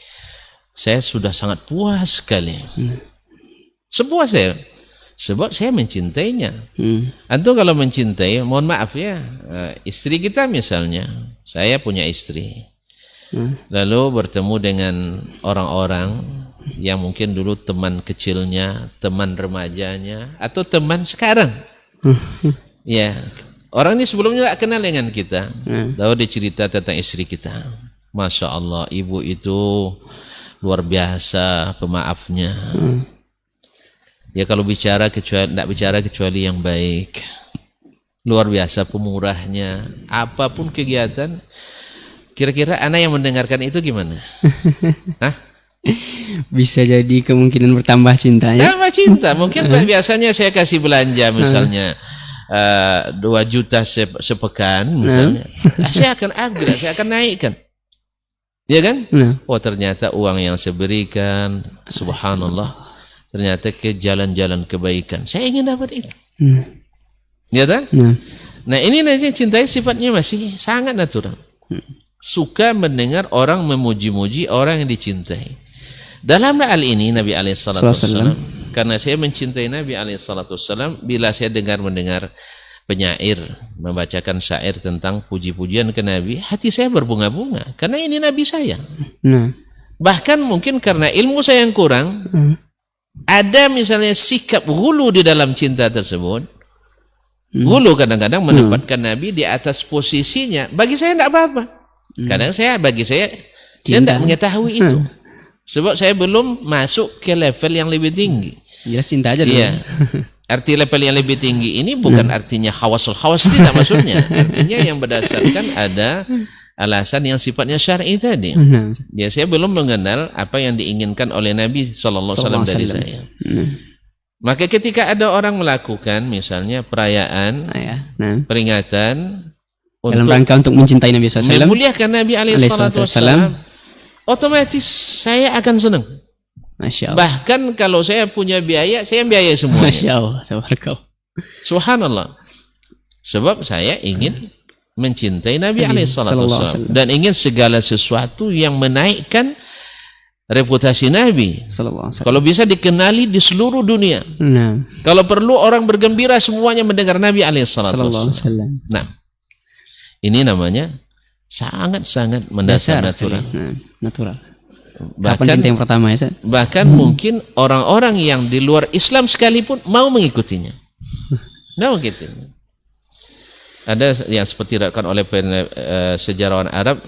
saya sudah sangat puas sekali. Sepuas saya. Sebab saya mencintainya. Antum kalau mencintai, mohon maaf ya, istri kita misalnya, saya punya istri. Lalu bertemu dengan orang-orang yang mungkin dulu teman kecilnya, teman remajanya, atau teman sekarang. Ya, orang ini sebelumnya tidak kenal dengan kita. Lalu dia cerita tentang istri kita. Masya Allah, ibu itu luar biasa pemaafnya. Ya kalau bicara tidak bicara kecuali yang baik. Luar biasa pemurahnya. Apapun kegiatan, kira-kira anak yang mendengarkan itu gimana? Hah? Bisa jadi kemungkinan bertambah cintanya. Tambah cinta. Mungkin biasanya saya kasih belanja misalnya 2 juta sepekan misalnya. Saya akan upgrade, saya akan naikkan. Ya kan? Oh ternyata uang yang saya berikan, subhanallah, ternyata ke jalan-jalan kebaikan. Saya ingin dapat itu. Ya kan? Nah ini nanti cintai sifatnya masih sangat natural. Suka mendengar orang memuji-muji orang yang dicintai. Dalam hal ini Nabi SAW, karena saya mencintai Nabi SAW, bila saya mendengar penyair membacakan syair tentang puji-pujian ke Nabi, hati saya berbunga-bunga karena ini Nabi saya. Bahkan mungkin karena ilmu saya yang kurang, ada misalnya sikap hulu di dalam cinta tersebut. Hulu kadang-kadang menempatkan Nabi di atas posisinya. Bagi saya tidak apa-apa. Kadang bagi saya tidak mengetahui itu. Sebab saya belum masuk ke level yang lebih tinggi. Jelas cinta aja dulu. Iya. Arti level yang lebih tinggi ini bukan artinya khawasul khawas, tidak maksudnya. Artinya yang berdasarkan ada alasan yang sifatnya syar'i tadi. Ya saya belum mengenal apa yang diinginkan oleh Nabi SAW dari saya. Maka ketika ada orang melakukan misalnya perayaan, peringatan dalam rangka untuk mencintai Nabi SAW, memuliakan Nabi SAW, otomatis saya akan senang. Masya Allah. Bahkan kalau saya punya biaya, saya biaya semuanya. Masya Allah. Subhanallah. Sebab saya ingin mencintai Nabi SAW dan ingin segala sesuatu yang menaikkan reputasi Nabi. Kalau bisa dikenali di seluruh dunia. Kalau perlu orang bergembira semuanya mendengar Nabi SAW. Nah, ini namanya sangat-sangat mendasar natural. Bahkan yang pertama ya, bahkan mungkin orang-orang yang di luar Islam sekalipun mau mengikutinya. Nah begitu. Ada yang seperti dikatakan oleh sejarawan Arab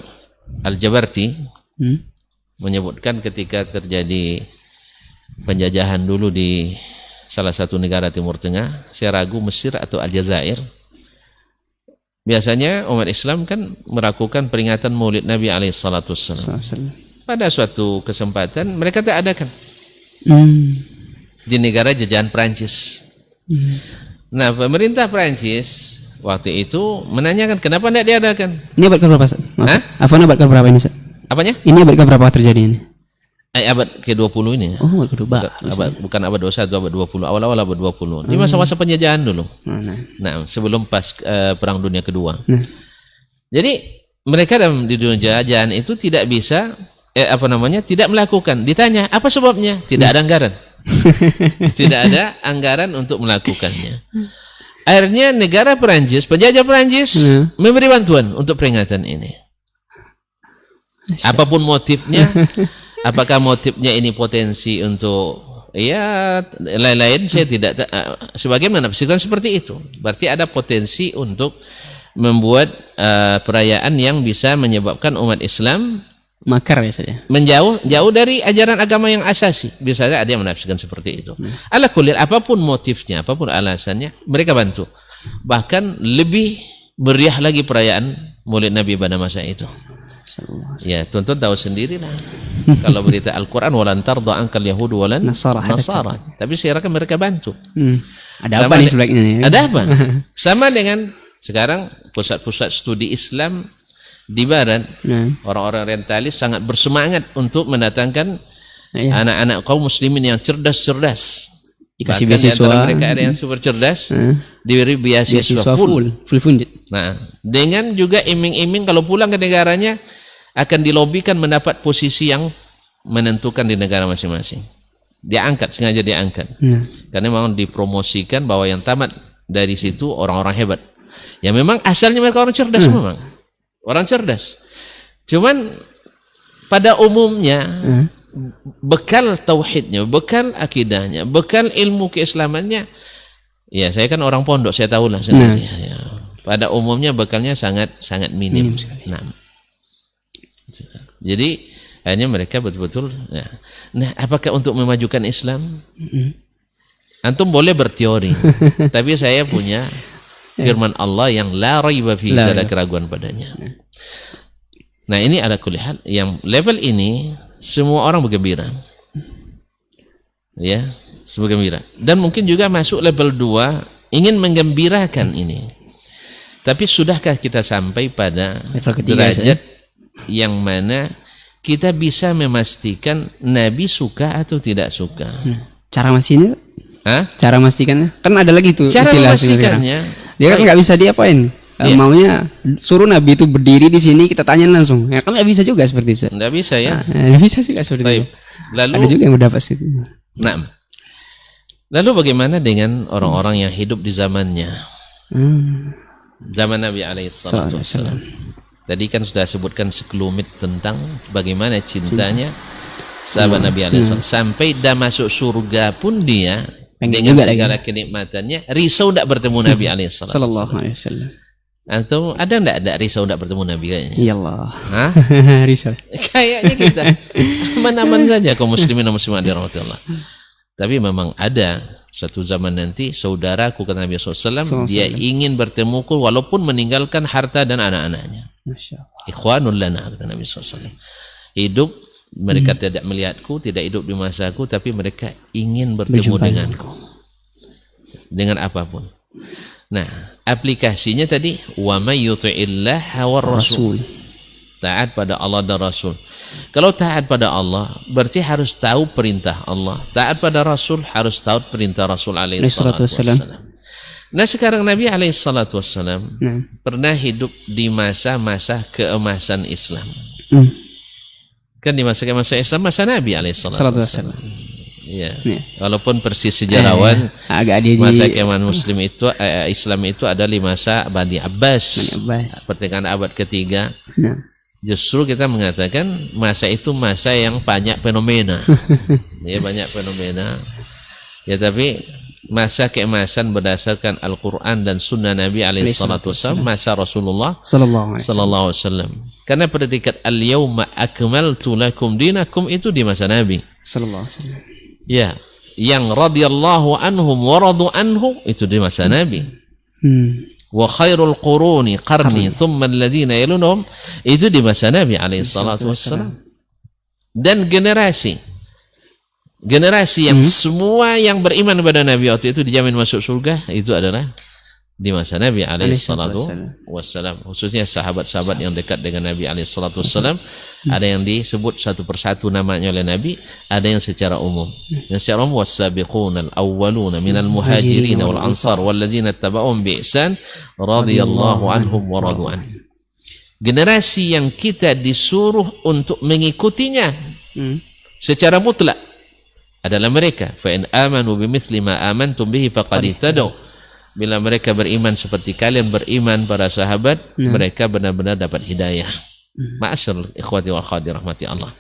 Al-Jabarti, menyebutkan ketika terjadi penjajahan dulu di salah satu negara Timur Tengah, saya ragu Mesir atau Aljazair. Biasanya umat Islam kan melakukan peringatan Maulid Nabi alaihissalam. Pada suatu kesempatan mereka tak adakan di negara jajahan Prancis. Nah, pemerintah Prancis waktu itu menanyakan kenapa tidak diadakan. Ini abad ke-berapa? Afwan, abad ke-berapa ini, Ustaz? Apanya? Ini abad ke-berapa terjadi ini? Abad ke-20 ini. Oh, abad ke-20. Bukan abad 21, abad 20. Awal-awal abad 20. Di masa-masa penjajahan dulu. Nah, sebelum pas Perang Dunia Kedua. Jadi, mereka di dunia jajahan itu tidak bisa tidak melakukan. Ditanya, apa sebabnya? Tidak ada anggaran. Tidak ada anggaran untuk melakukannya. Akhirnya negara Perancis, penjajah Perancis memberi bantuan untuk peringatan ini. Apapun motifnya, apakah motifnya ini potensi untuk lain-lain, saya tidak sebagai menafsirkan seperti itu. Berarti ada potensi untuk membuat perayaan yang bisa menyebabkan umat Islam makar ya saja. Jauh dari ajaran agama yang asasi. Biasanya ada yang menafsirkan seperti itu. Ala kulli, apapun motifnya, apapun alasannya, mereka bantu. Bahkan lebih meriah lagi perayaan Maulid Nabi pada masa itu. Ya, tuan-tuan tahu sendiri lah. Kalau berita Al-Quran, walan tarda ankal yahudu walan nasara. Tapi saya rasa mereka bantu. Ada apa nih sebaliknya? Ada apa? Sama dengan sekarang pusat-pusat studi Islam di barat, orang-orang orientalis sangat bersemangat untuk mendatangkan anak-anak kaum muslimin yang cerdas-cerdas. Dikasih bahkan beasiswa. Di antara mereka ada yang super cerdas, diberi beasiswa full funded. Nah, dengan juga iming-iming kalau pulang ke negaranya akan dilobikan mendapat posisi yang menentukan di negara masing-masing. Diangkat, sengaja diangkat. Karena memang dipromosikan bahwa yang tamat dari situ orang-orang hebat. Ya memang asalnya mereka orang cerdas memang. Orang cerdas. Cuman pada umumnya bekal tauhidnya, bekal akidahnya, bekal ilmu keislamannya, ya saya kan orang pondok, saya tahulah sebenarnya. Ya. Pada umumnya bekalnya sangat minim sekali. Jadi hanya mereka betul-betul. Ya. Nah, apakah untuk memajukan Islam? Antum boleh berteori, tapi saya punya firman Allah yang la raiba fihi, tidak ada keraguan padanya. Nah, ini ada kulihal yang level ini semua orang bergembira. Ya, semua gembira. Dan mungkin juga masuk level 2 ingin menggembirakan ini. Tapi sudahkah kita sampai pada derajat yang mana kita bisa memastikan Nabi suka atau tidak suka? Cara memastikannya? Cara memastikannya? Kan ada lagi tuh cara istilah memastikannya. Dia kan nggak bisa diapain. Maunya suruh Nabi itu berdiri di sini, kita tanya langsung. Ya kan nggak bisa juga seperti itu. Nggak bisa ya. Nggak bisa juga seperti itu. Lalu ada juga yang mendapat situ. Nah, lalu bagaimana dengan orang-orang yang hidup di zamannya? Zaman Nabi alaihissalam. Tadi kan sudah sebutkan sekelumit tentang bagaimana cintanya sahabat Nabi alaihissalam. Sampai dah masuk surga pun dia dengan segala kenikmatannya risau tidak bertemu Nabi alaihissalam. Sallallahu alaihi wasallam. Atau ada enggak risau enggak bertemu Nabi kayaknya? Iyalah. Hah? Risau. Kayaknya kita aman-aman saja kaum muslimin dan muslimat dirahmati Allah. Tapi memang ada suatu zaman nanti saudaraku kata Nabi SAW, dia ingin bertemuku walaupun meninggalkan harta dan anak-anaknya. Ikhwanul lana kata Nabi SAW. Hidup mereka tidak melihatku, tidak hidup di masaku, tapi mereka ingin bertemu denganku. Dengan apapun. Nah, aplikasinya tadi wa may yuti'illah wa rasul. Taat pada Allah dan Rasul. Kalau taat pada Allah berarti harus tahu perintah Allah. Taat pada Rasul harus tahu perintah Rasul alaihi salatu wassalam. Nah, sekarang Nabi alaihi salatu wassalam pernah hidup di masa-masa keemasan Islam. Kan di masa-masa Islam masa Nabi alaihi salatu wassalam. Ya. Walaupun persis sejarawan masa keemasan Muslim itu Islam itu ada di masa Bani Abbas. Pertengahan abad ketiga. Justru kita mengatakan masa itu masa yang banyak fenomena. Ya, banyak fenomena. Ya, tapi masa keemasan berdasarkan Al-Quran dan Sunnah Nabi alaihi salatu wassalam masa Rasulullah sallallahu alaihi wasallam. Karena predikat al-yawma akmaltu lakum dinakum itu di masa Nabi sallallahu alaihi wasallam. Ya, yang radhiyallahu anhum wa radu anhu itu di masa Nabi. Wa khairul quruni qarni thumma alladhina yalunhum itu di masa Nabi alaihi salatu wassalam. Dan generasi yang semua yang beriman kepada Nabi waktu itu dijamin masuk surga itu adalah di masa Nabi alaihi salatu wassalam, khususnya sahabat-sahabat yang dekat dengan Nabi alaihi salatu wassalam. Ada yang disebut satu persatu namanya oleh Nabi, ada yang secara umum. Yang secara umum was-sabiqunal awwaluna minal muhajirin wal ansar walladzina tabauhum bi ihsan radhiyallahu anhum wa radu an. Generasi yang kita disuruh untuk mengikutinya secara mutlak adalah mereka. Fa in amanu bimithli ma amantum bihi faqad ihtadaw. Bila mereka beriman seperti kalian beriman para sahabat, mereka benar-benar dapat hidayah. Ma'asyarul ikhwati wal akhwati rahmati Allah.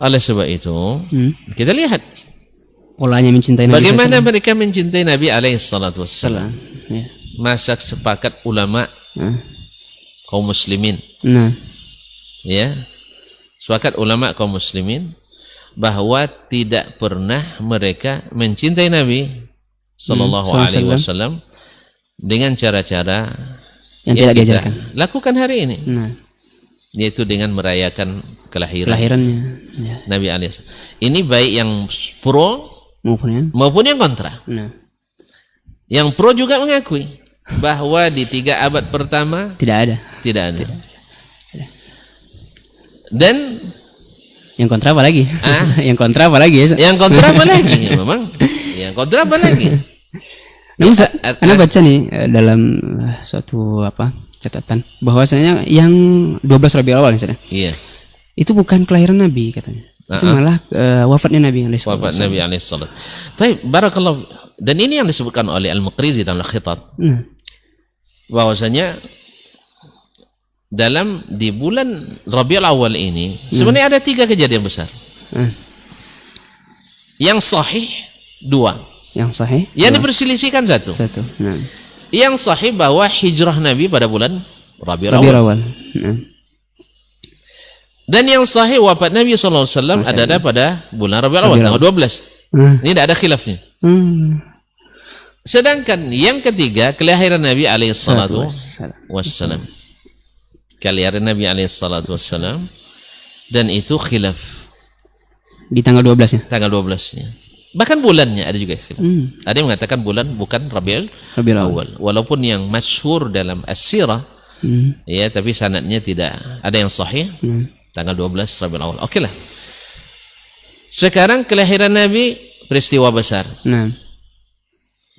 Oleh sebab itu, kita lihat polanya mencintai Nabi. Bagaimana mereka mencintai Nabi alaihi salatu wassalam. Masa sepakat ulama kaum muslimin. Ya. Sepakat ulama kaum muslimin bahwa tidak pernah mereka mencintai Nabi sallallahu alaihi wasallam dengan cara-cara yang tidak diajarkan lakukan hari ini, yaitu dengan merayakan kelahirannya Nabi alaihi wasallam. Ini baik yang pro maupun yang kontra. Yang pro juga mengakui bahwa di 3 abad pertama tidak ada. Dan yang kontra apa lagi? Yang kontra apa lagi ya? Yang kontra apa lagi? Ya, memang. Yang kontra apa lagi? Anda baca nih dalam suatu catatan bahwasanya yang 12 Rabiul Awal misalnya. Iya. Itu bukan kelahiran Nabi katanya. Itu malah wafatnya Nabi alaihi salatu. Wafat Nabi alaihi salatu. Baik, barakallahu. Dan ini yang disebutkan oleh Al-Muqrizi dalam Al-Khitab. Bahwasanya di bulan Rabiul Awal ini sebenarnya ada 3 kejadian besar. Yang sahih 2. Yang sahih? Yang diperselisihkan 1. Yang sahih bahwa hijrah Nabi pada bulan Rabiul Awal. Dan yang sahih wafat Nabi SAW adalah pada bulan Rabiul Awal tanggal 12. Ini tidak ada khilafnya. Sedangkan yang ketiga kelahiran Nabi alaihi salatu wassalam. Kelahiran Nabi alaihi salatu wassalam, dan itu khilaf di tanggal 12 ya. Tanggal 12-nya. Bahkan bulannya ada juga khilaf. Ada yang mengatakan bulan bukan Rabiul Awal. Walaupun yang masyhur dalam as-sirah ya, tapi sanadnya tidak ada yang sahih. Tanggal 12 Rabiul Awal. Oke lah. Sekarang kelahiran Nabi peristiwa besar.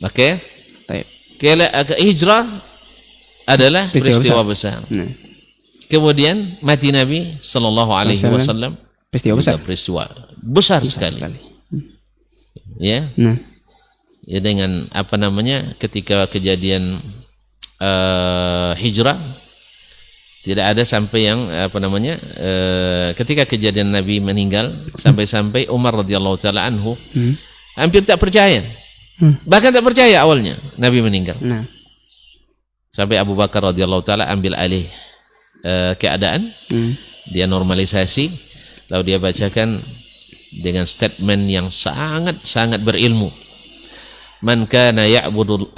Oke. Hijrah adalah peristiwa besar. Kemudian mati Nabi sallallahu alaihi wasallam peristiwa besar sekali. Ya. Ya, dengan ketika kejadian hijrah tidak ada sampai yang ketika kejadian Nabi meninggal sampai Umar radhiyallahu taala anhu hampir tak percaya. Bahkan tak percaya awalnya Nabi meninggal. Sampai Abu Bakar radhiyallahu taala ambil alih keadaan, dia normalisasi, lalu dia bacakan dengan statement yang sangat berilmu. Man kana ya'budu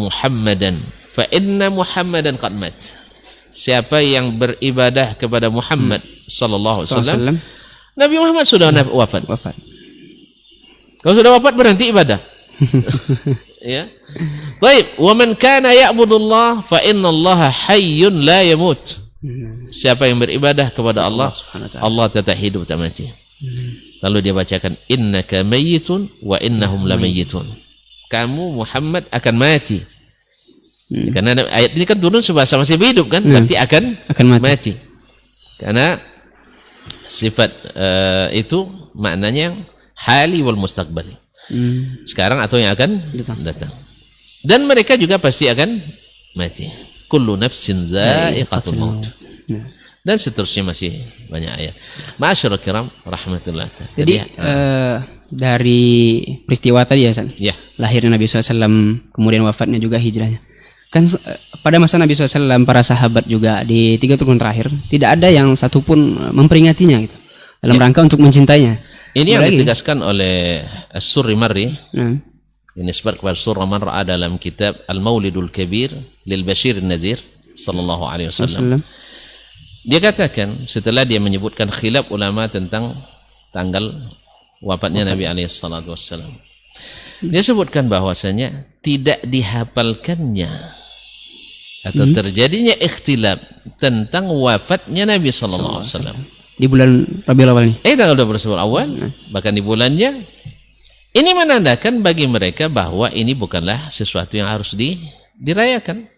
Muhammadan fa inna Muhammadan qad mat. Siapa yang beribadah kepada Muhammad sallallahu alaihi wasallam, Nabi Muhammad sudah wafat. Kalau sudah wafat berhenti ibadah. Ya. Baik, wa man kana ya'budullah fa innallaha hayyun la yamut. Siapa yang beribadah kepada Allah, Allah tetap hidup, tak mati. Lalu dia bacakan innaka mayyitun wa innahum lamayyitun. Kamu Muhammad akan mati. Karena ayat ini kan turun sebahasa masih hidup kan, berarti akan mati. Karena sifat itu maknanya hali wal mustaqbali. Sekarang atau yang akan datang. Dan mereka juga pasti akan mati. Kullu nafsin za'iqatul maut. Dan seterusnya masih banyak ayat. Ma'asyiral kiram rahmatullah. Jadi dari peristiwa tadi ya, lahirnya Nabi SAW, kemudian wafatnya juga hijrahnya. Kan pada masa Nabi SAW para sahabat juga di 3 tahun terakhir tidak ada yang satupun memperingatinya gitu, dalam rangka untuk mencintainya. Ini yang ditegaskan oleh As-Surri Marri. Ini sebab kepada Surah Marra dalam kitab Al-Maulidul Kabir lil Bashir Nazir sallallahu alaihi wasallam. Dia katakan setelah dia menyebutkan khilaf ulama tentang tanggal wafatnya Nabi alaihi salatu wasallam. Dia sebutkan bahwasanya tidak dihafalkannya atau terjadinya ikhtilaf tentang wafatnya Nabi sallallahu alaihi wasallam di bulan Rabiul Awal ini. Tanggal 12 Rabiul Awal, bahkan di bulannya. Ini menandakan bagi mereka bahwa ini bukanlah sesuatu yang harus dirayakan.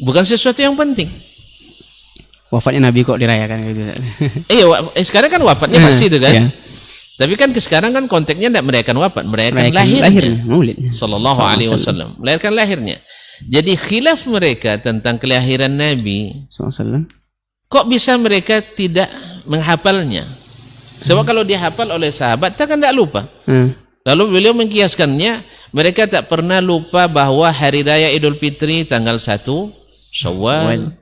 Bukan sesuatu yang penting. Wafatnya Nabi kok dirayakan gitu. Sekarang kan wafatnya pasti itu kan. Tapi kan sekarang kan konteksnya tidak merayakan wafat, merayakan lahirnya. Maulid. Sallallahu alaihi wasallam. Merayakan lahirnya. Jadi khilaf mereka tentang kelahiran Nabi SAW. Kok bisa mereka tidak menghafalnya? Sebab kalau dihafal oleh sahabat, takkan tidak lupa. Lalu beliau mengkiaskannya, mereka tak pernah lupa bahwa hari raya Idul Fitri tanggal 1 Syawal.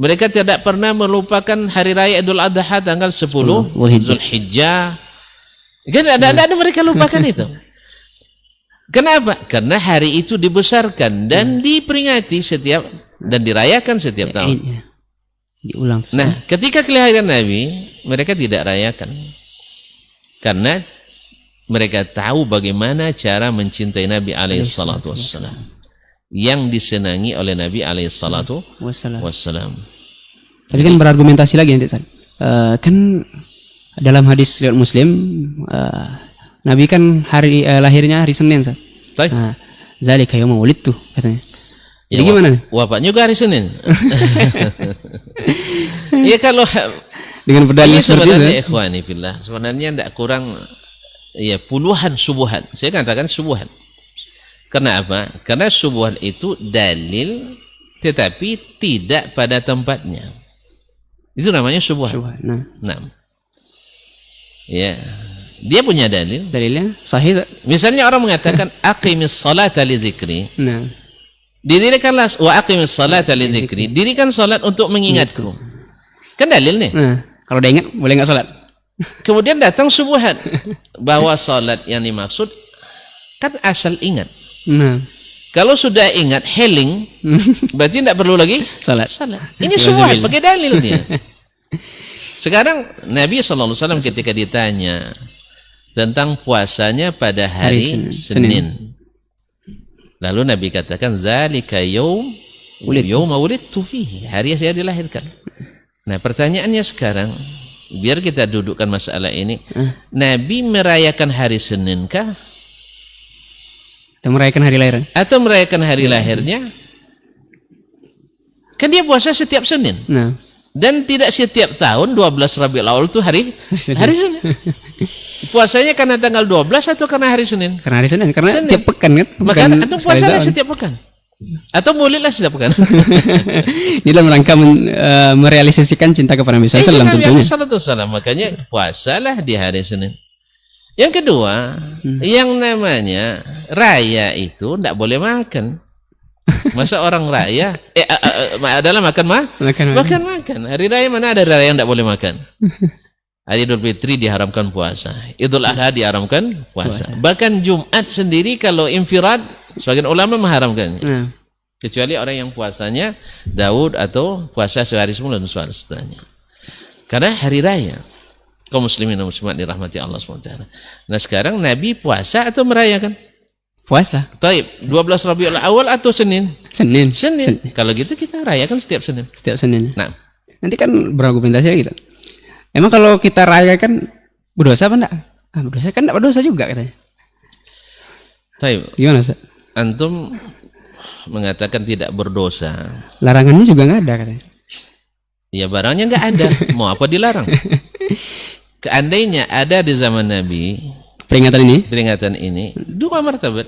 Mereka tidak pernah melupakan hari raya Idul Adha tanggal 10 Zulhijjah. Kan ada mereka lupakan itu. Kenapa? Karena hari itu dibesarkan dan diperingati setiap dan dirayakan setiap tahun. Diulang. Nah, ketika kelahiran Nabi, mereka tidak rayakan. Karena mereka tahu bagaimana cara mencintai Nabi alaihi salatu wassalam. Yang disenangi oleh Nabi alaihi salatu wassalam. Tapi kan berargumentasi lagi nanti, kan dalam hadis riwayat Muslim, Nabi kan hari lahirnya hari Senin, zalika yauma wulidtu katanya. Jadi gimana nih? Wafatnya juga hari Senin. Ya kalau dengan berdalil sebenarnya ikhwani fillah, sebenarnya tidak kurang ya puluhan subuhan. Saya katakan subuhan. Karena apa? Karena subuhan itu dalil tetapi tidak pada tempatnya. Itu namanya subuhan. Nah. Ya. Dia punya dalil. Dalilnya sahih. Misalnya orang mengatakan aqimis salata li dzikri. Nah. Dirikanlah wa aqimis salata li dzikri. Dirikan salat untuk mengingatku. Kan dalil nih. Kalau udah ingat boleh enggak salat? Kemudian datang subuhan bahwa salat yang dimaksud kan asal ingat. Kalau sudah ingat healing, berarti tidak perlu lagi salat. Ini subuhan pakai dalil dia. Sekarang Nabi SAW ketika ditanya tentang puasanya pada hari Senin. Lalu Nabi katakan zalika yauma wulidtu fihi, hari saya dilahirkan. Nah, pertanyaannya sekarang, biar kita dudukkan masalah ini. Nabi merayakan hari Senin kah? Atau merayakan hari lahirnya? Atau merayakan hari lahirnya? Kan dia puasa setiap Senin. Dan tidak setiap tahun 12 Rabiul Awal itu hari Senin. Puasanya karena tanggal 12 atau karena hari Senin? Karena hari Senin, karena Senin. Tiap pekan kan? Maka atau puasanya setiap pekan? Atau mulailah setiap pekan? Ini dalam rangka merealisasikan cinta kepada Nabi SAW tentunya. Makanya puasalah di hari Senin. Yang kedua, yang namanya raya itu tidak boleh makan. Masa orang raya adalah makan. Hari raya mana ada raya yang tidak boleh makan? Hari Idul Fitri diharamkan puasa, Idul Adha diharamkan puasa. Bahkan Jumat sendiri kalau infirad, sebagian ulama mengharamkannya. Kecuali orang yang puasanya Daud atau puasa sehari sebelum dan sehari setelahnya. Karena hari raya. Kaum muslimin dan muslimat dirahmati Allah SWT. Nah sekarang Nabi puasa atau merayakan? Puasa. Taib, 12 Rabiul Awal atau Senin? Senin. Kalau gitu kita rayakan setiap Senin. Nah, nanti kan berargumentasi lagi. Emang kalau kita rayakan berdosa apa enggak? Berdosa kan enggak berdosa juga katanya. Taib. Gimana, Ustaz? Antum mengatakan tidak berdosa. Larangannya juga enggak ada katanya. Ya barangnya enggak ada. Mau apa dilarang? Seandainya ada di zaman Nabi peringatan ini dua martabat,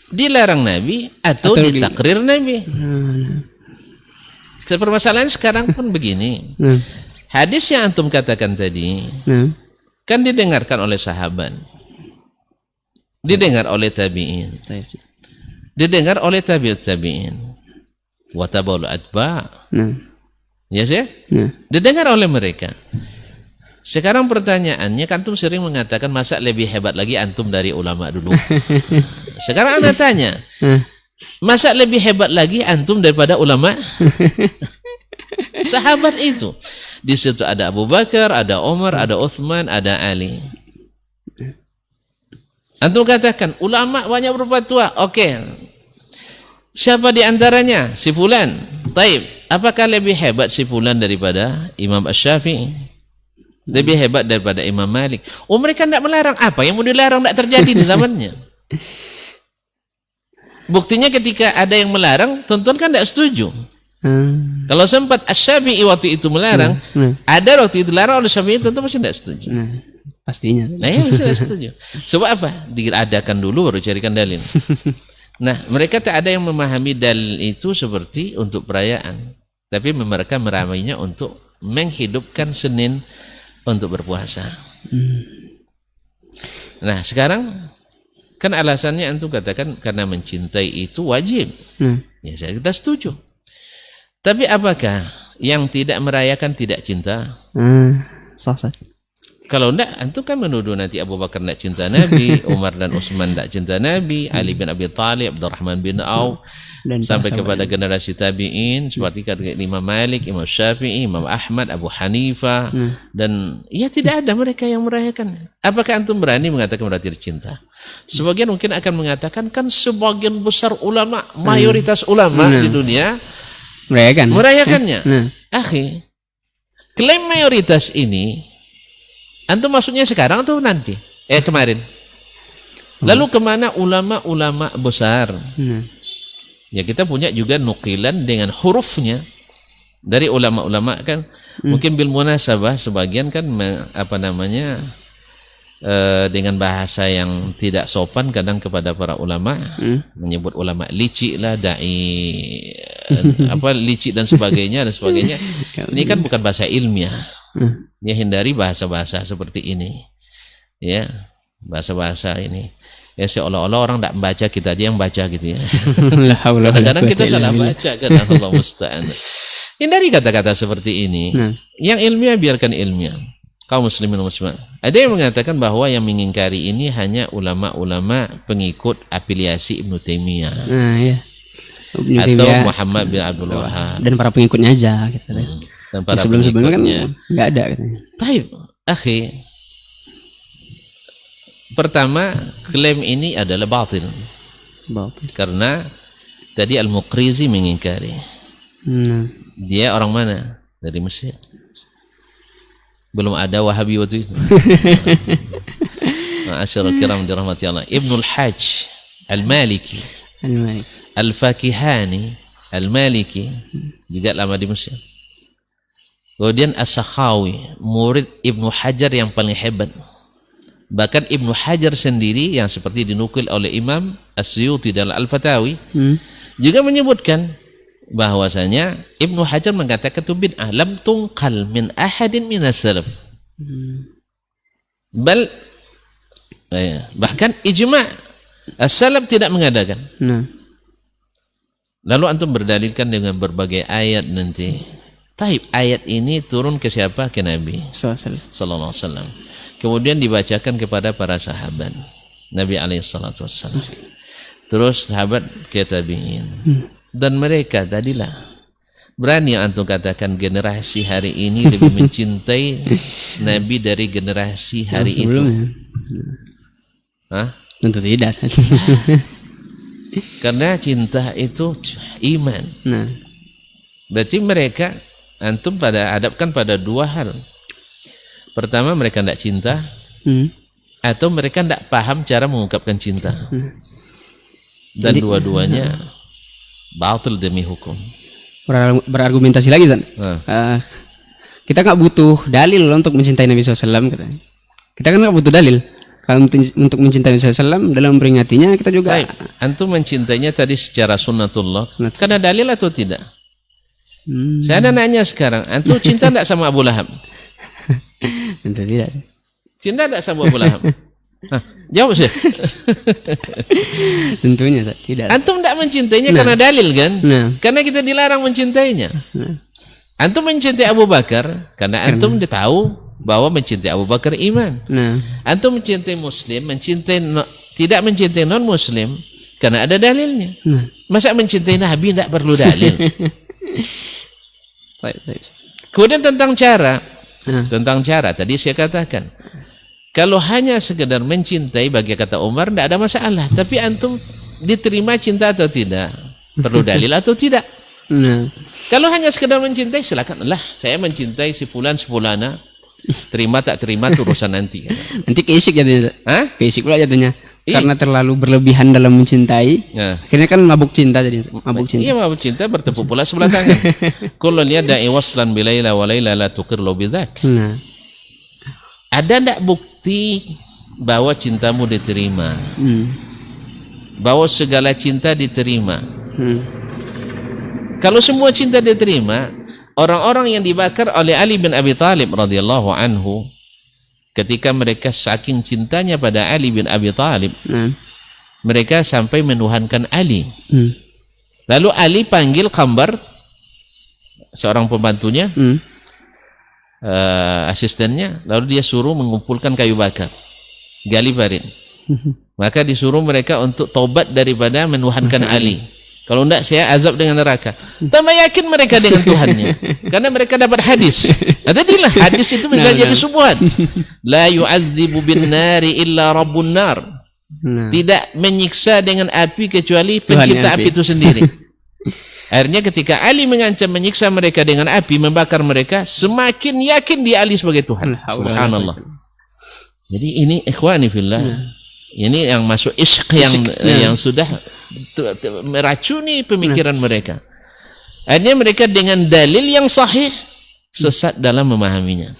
dilarang Nabi atau ditakrir Nabi. Permasalahan sekarang pun begini. Hadis yang antum katakan tadi kan didengarkan oleh sahabat, didengar oleh tabi'in, didengar oleh tabi'in, wa tabaul atba', ya sih, didengar oleh mereka. Sekarang pertanyaannya, kan antum sering mengatakan masa lebih hebat lagi antum dari ulama dulu. Sekarang ana tanya, masa lebih hebat lagi antum daripada ulama? Sahabat itu. Di situ ada Abu Bakar, ada Umar, ada Uthman, ada Ali. Antum katakan, ulama banyak berfatwa. Oke. Siapa di antaranya? Si fulan. Taib. Apakah lebih hebat si fulan daripada Imam Asy-Syafi'i? Lebih hebat daripada Imam Malik? Oh, mereka tidak melarang. Apa yang mau dilarang tidak terjadi di zamannya. Buktinya ketika ada yang melarang, tuan-tuan kan tidak setuju. Kalau sempat Asy-Syafi'i waktu itu melarang, ada waktu itu dilarang oleh Syafi'i, tuan-tuan masih tidak setuju. Pastinya. Nah, ya masih tidak setuju. Sebab apa? Diadakan dulu baru carikan dalil. Nah, mereka tak ada yang memahami dalil itu seperti untuk perayaan, tapi mereka meramainya untuk menghidupkan Senin untuk berpuasa. Nah, sekarang kan alasannya antum katakan karena mencintai itu wajib. Ya, kita setuju. Tapi apakah yang tidak merayakan tidak cinta? Sah. Kalau enggak, antum kan menuduh nanti Abu Bakar tidak cinta Nabi, Umar dan Utsman tidak cinta Nabi, Ali bin Abi Thalib, Abdurrahman bin Auf, dan sampai kepada generasi tabi'in seperti kata Imam Malik, Imam Syafi'i, Imam Ahmad, Abu Hanifah, dan ya tidak ada mereka yang merayakan. Apakah antum berani mengatakan berarti cinta? Sebagian mungkin akan mengatakan kan sebagian besar ulama, mayoritas ulama di dunia merayakannya. Akhi, klaim mayoritas ini antum maksudnya sekarang atau nanti? Kemarin. Lalu kemana ulama-ulama besar? Ya, kita punya juga nukilan dengan hurufnya dari ulama-ulama kan. Mungkin bil munasabah sebagian kan dengan bahasa yang tidak sopan kadang kepada para ulama, menyebut ulama licik lah, dai licik dan sebagainya. Ini kan bukan bahasa ilmiah. Ya, hindari bahasa-bahasa seperti ini. Ya, bahasa-bahasa ini. Ya, seolah-olah orang tidak membaca, kita aja yang baca gitu ya. Kadang-kadang kita salah baca kan, Allah musta'an. Hindari kata-kata seperti ini. Yang ilmiah biarkan ilmiah. Kaum muslimin muslimat. Ada yang mengatakan bahwa yang mengingkari ini hanya ulama-ulama pengikut afiliasi Ibnu Taimiyah. Iya. Atau Muhammad bin Abdul Wahhab. Dan para pengikutnya aja gitu. Dan para sebelum-sebelumnya kan nggak ada katanya. Taib, akhi. Pertama, klaim ini adalah batil. Karena tadi Al-Muqrizi mengingkari. Dia orang mana? Dari Mesir. Belum ada Wahabi waktu itu. Ma'asyiral kiram dirahmati Allah. Ibnul Hajj Al-Maliki, Al-Fakihani Al-Maliki juga lama di Mesir. Kemudian As-Sakhawi, murid Ibnu Hajar yang paling hebat. Bahkan Ibnu Hajar sendiri yang seperti dinukil oleh Imam As-Suyuti dalam Al-Fatawi juga menyebutkan bahwasanya Ibnu Hajar mengatakan itu bid'ah lam tungqal min ahadin minas salaf. Bahkan ijma' as-salaf tidak mengadakan. Lalu antum berdalilkan dengan berbagai ayat nanti. Taib, ayat ini turun ke siapa? Ke Nabi sallallahu alaihi wasallam. Kemudian dibacakan kepada para sahabat Nabi alaihi salatu wasallam. Terus sahabat ke tabi'in. Dan mereka tadilah berani antum katakan generasi hari ini lebih mencintai Nabi dari generasi hari itu. Tentu tidak. Karena cinta itu iman. Berarti mereka antum hadapkan pada dua hal. Pertama, mereka tidak cinta, atau mereka tidak paham cara mengungkapkan cinta. Dan dua-duanya batil demi hukum. Berargumentasi lagi, Zan. Kita nggak butuh dalil untuk mencintai Nabi SAW. Kita kan nggak butuh dalil. Kalau untuk mencintai Nabi SAW dalam memperingatinya, kita juga. Antum mencintainya tadi secara sunnatullah. Karena dalil atau tidak? Saya ada nanya sekarang, antum cinta tidak sama Abu Lahab? Tentu tidak. Cinta tidak sama Abu Lahab? Jawab sih. Tentunya tidak. Antum tidak mencintainya karena dalil kan? Karena kita dilarang mencintainya. Antum mencintai Abu Bakar karena antum tahu bahwa mencintai Abu Bakar iman. Nah, Antum mencintai Muslim, tidak mencintai non Muslim karena ada dalilnya. nah. Masa mencintai Nabi tidak perlu dalil? Baik. Kemudian tentang cara, Nah. tadi saya katakan, kalau hanya sekedar mencintai bagi kata Umar tidak ada masalah. Tapi antum diterima cinta atau tidak, perlu dalil atau tidak. Nah. Kalau hanya sekedar mencintai, silakan lah. Saya mencintai si fulan sepulana, terima tak terima itu urusan nanti. Nanti keisik jatuhnya. Hah? Keisik pula jatuhnya. Iya. Karena terlalu berlebihan dalam mencintai. Nah. Akhirnya kan mabuk cinta jadi mabuk cinta. Iya, mabuk cinta bertepuk pula sebelah tangan. Kullu yada'i waslan bilaila wa laila la tuqirlu bidzak. Nah. Ada ndak bukti bahwa cintamu diterima? Bahwa segala cinta diterima? Kalau semua cinta diterima, orang-orang yang dibakar oleh Ali bin Abi Thalib radhiyallahu anhu, ketika mereka saking cintanya pada Ali bin Abi Thalib, mereka sampai menuhankan Ali. Lalu Ali panggil Khambar, seorang pembantunya, asistennya, lalu dia suruh mengumpulkan kayu bakar, gali parit. Maka disuruh mereka untuk tobat daripada menuhankan Ali. Kalau enggak saya azab dengan neraka. Tambah yakin mereka dengan Tuhannya, karena mereka dapat hadis. Nah, tadilah hadis itu bisa jadi subuhan. La yu'adzibu bin nari illa rabbun nar. Tidak menyiksa dengan api kecuali pencipta api itu sendiri. Akhirnya ketika Ali mengancam menyiksa mereka dengan api, membakar mereka, semakin yakin dia Ali sebagai Tuhan. Subhanallah. Jadi ini ikhwani fillah. Ini yang masuk isyq yang sudah meracuni pemikiran mereka. Akhirnya mereka dengan dalil yang sahih sesat dalam memahaminya.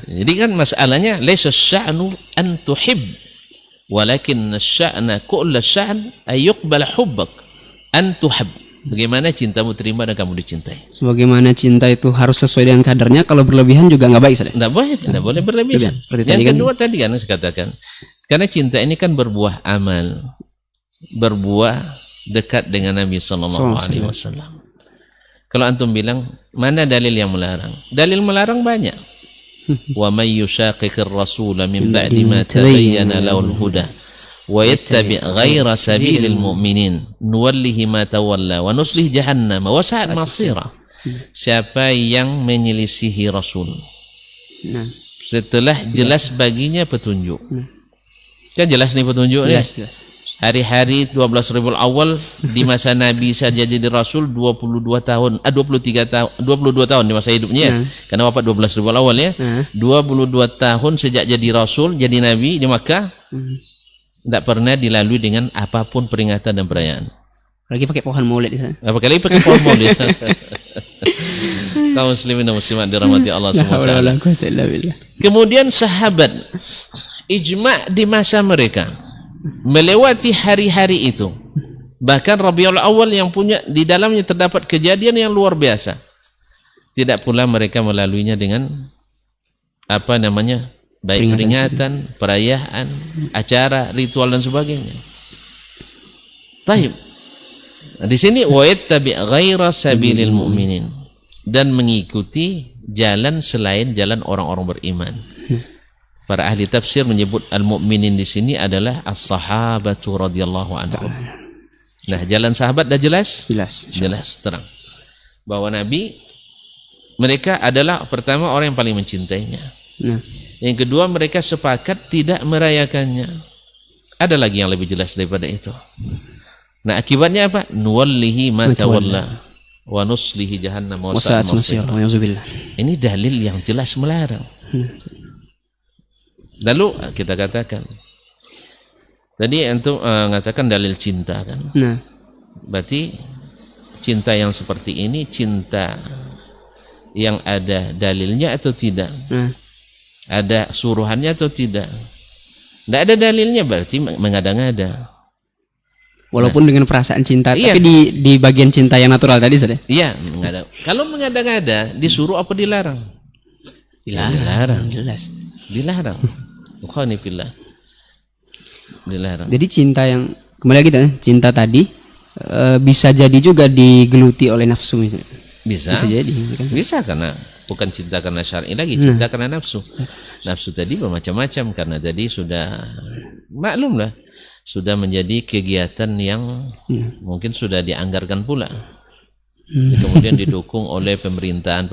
Jadi kan masalahnya laisa sya'nu an tuhib, walakin sya'na kull sya'n ay yuqbal hubbak an tuhab. Bagaimana cintamu terima dan kamu dicintai. Sebagaimana cinta itu harus sesuai dengan kadarnya, kalau berlebihan juga nggak baik. Tidak boleh berlebihan. Yang kedua tadi kan saya katakan, karena cinta ini kan berbuah amal, berbuah dekat dengan Nabi Sallallahu Alaihi Wasallam. Kalau antum bilang mana dalil yang melarang? Dalil melarang banyak. Wa may yushaqiqir rasula min ba'di ma tabayyana lahul huda wa yattabi' ghaira sabilil mu'minin nuwallihi ma tawalla wa nuslih jahannam wa sa'at masira. Siapa yang menyelisihi Rasul setelah jelas baginya petunjuk, kan jelas nih petunjuknya. Hari-hari 12 Rabiul Awal di masa Nabi saja jadi Rasul 22 tahun di masa hidupnya, karena wafat 12 Rabiul Awal ya. 22 tahun sejak jadi Rasul, jadi Nabi di Makkah, tidak pernah dilalui dengan apapun peringatan dan perayaan. Lagi pakai pohon maulid di sana. Apalagi pakai pohon maulid. Kaum muslimin dan muslimat dirahmati Allah SWT. Kemudian sahabat ijma' di masa mereka melewati hari-hari itu. Bahkan Rabiul Awal yang punya di dalamnya terdapat kejadian yang luar biasa. Tidak pula mereka melaluinya dengan apa namanya? Baik peringatan, perayaan, acara, ritual dan sebagainya. Taib. Nah, di sini wayattabi' ghaira sabilil mu'minin, dan mengikuti jalan selain jalan orang-orang beriman. Para ahli tafsir menyebut al-mu'minin di sini adalah as-sahabatu radhiyallahu anhum. Nah, jalan sahabat dah jelas? Jelas, terang. Bahwa Nabi, mereka adalah pertama orang yang paling mencintainya. Yang kedua, mereka sepakat tidak merayakannya. Ada lagi yang lebih jelas daripada itu. Nah, akibatnya apa? Nuwallihi ma tawalla wa nuslihi jahannam wa sa'at masira. Ini dalil yang jelas melarang. Lalu kita katakan, tadi antum mengatakan dalil cinta kan? Berarti cinta yang seperti ini cinta yang ada dalilnya atau tidak? Ada suruhannya atau tidak? Tidak ada dalilnya berarti mengada-ngada. Walaupun dengan perasaan cinta, tapi di bagian cinta yang natural tadi saja. Iya, mengada. Kalau mengada-ngada disuruh apa dilarang? Dilarang. Jelas. Dilarang. Bukanillah. Dilarang. Jadi cinta yang kembali lagi cinta tadi bisa jadi juga digeluti oleh nafsu misalnya. Bisa jadi. Bisa karena bukan cinta karena syar'i lagi, cinta karena nafsu. Nafsu tadi bermacam-macam, karena tadi sudah maklum lah, sudah menjadi kegiatan yang mungkin sudah dianggarkan pula, kemudian didukung oleh pemerintahan,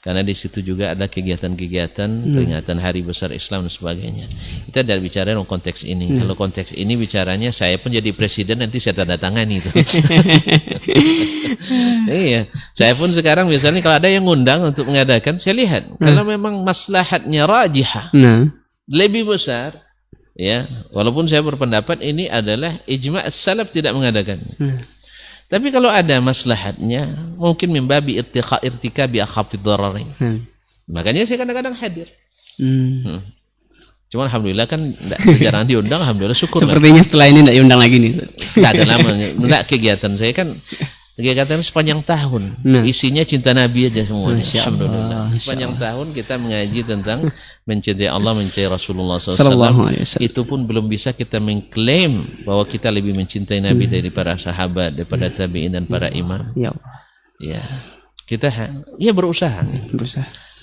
karena di situ juga ada kegiatan-kegiatan peringatan hari besar Islam dan sebagainya. Kita tidak bicara dalam konteks ini. Kalau konteks ini bicaranya saya pun jadi presiden, nanti saya tanda tangani itu. Iya, saya pun sekarang misalnya kalau ada yang ngundang untuk mengadakan, saya lihat kalau memang maslahatnya rajihah, lebih besar, ya, walaupun saya berpendapat ini adalah ijma' as-salaf tidak mengadakannya. Tapi kalau ada maslahatnya, mungkin membabi irtikabi akhafid dararain. Makanya saya kadang-kadang hadir. Cuma alhamdulillah kan jarang diundang, alhamdulillah syukur. Sepertinya setelah ini tidak diundang lagi nih. Tidak ada lama. Enggak, kegiatan saya kan kegiatan sepanjang tahun. Isinya cinta Nabi aja semua. Alhamdulillah. Sepanjang tahun kita mengaji tentang mencintai Allah, mencintai Rasulullah SAW. Itu pun belum bisa kita mengklaim bahwa kita lebih mencintai Nabi dari para sahabat, daripada tabi'in dan para imam. Ya, kita berusaha.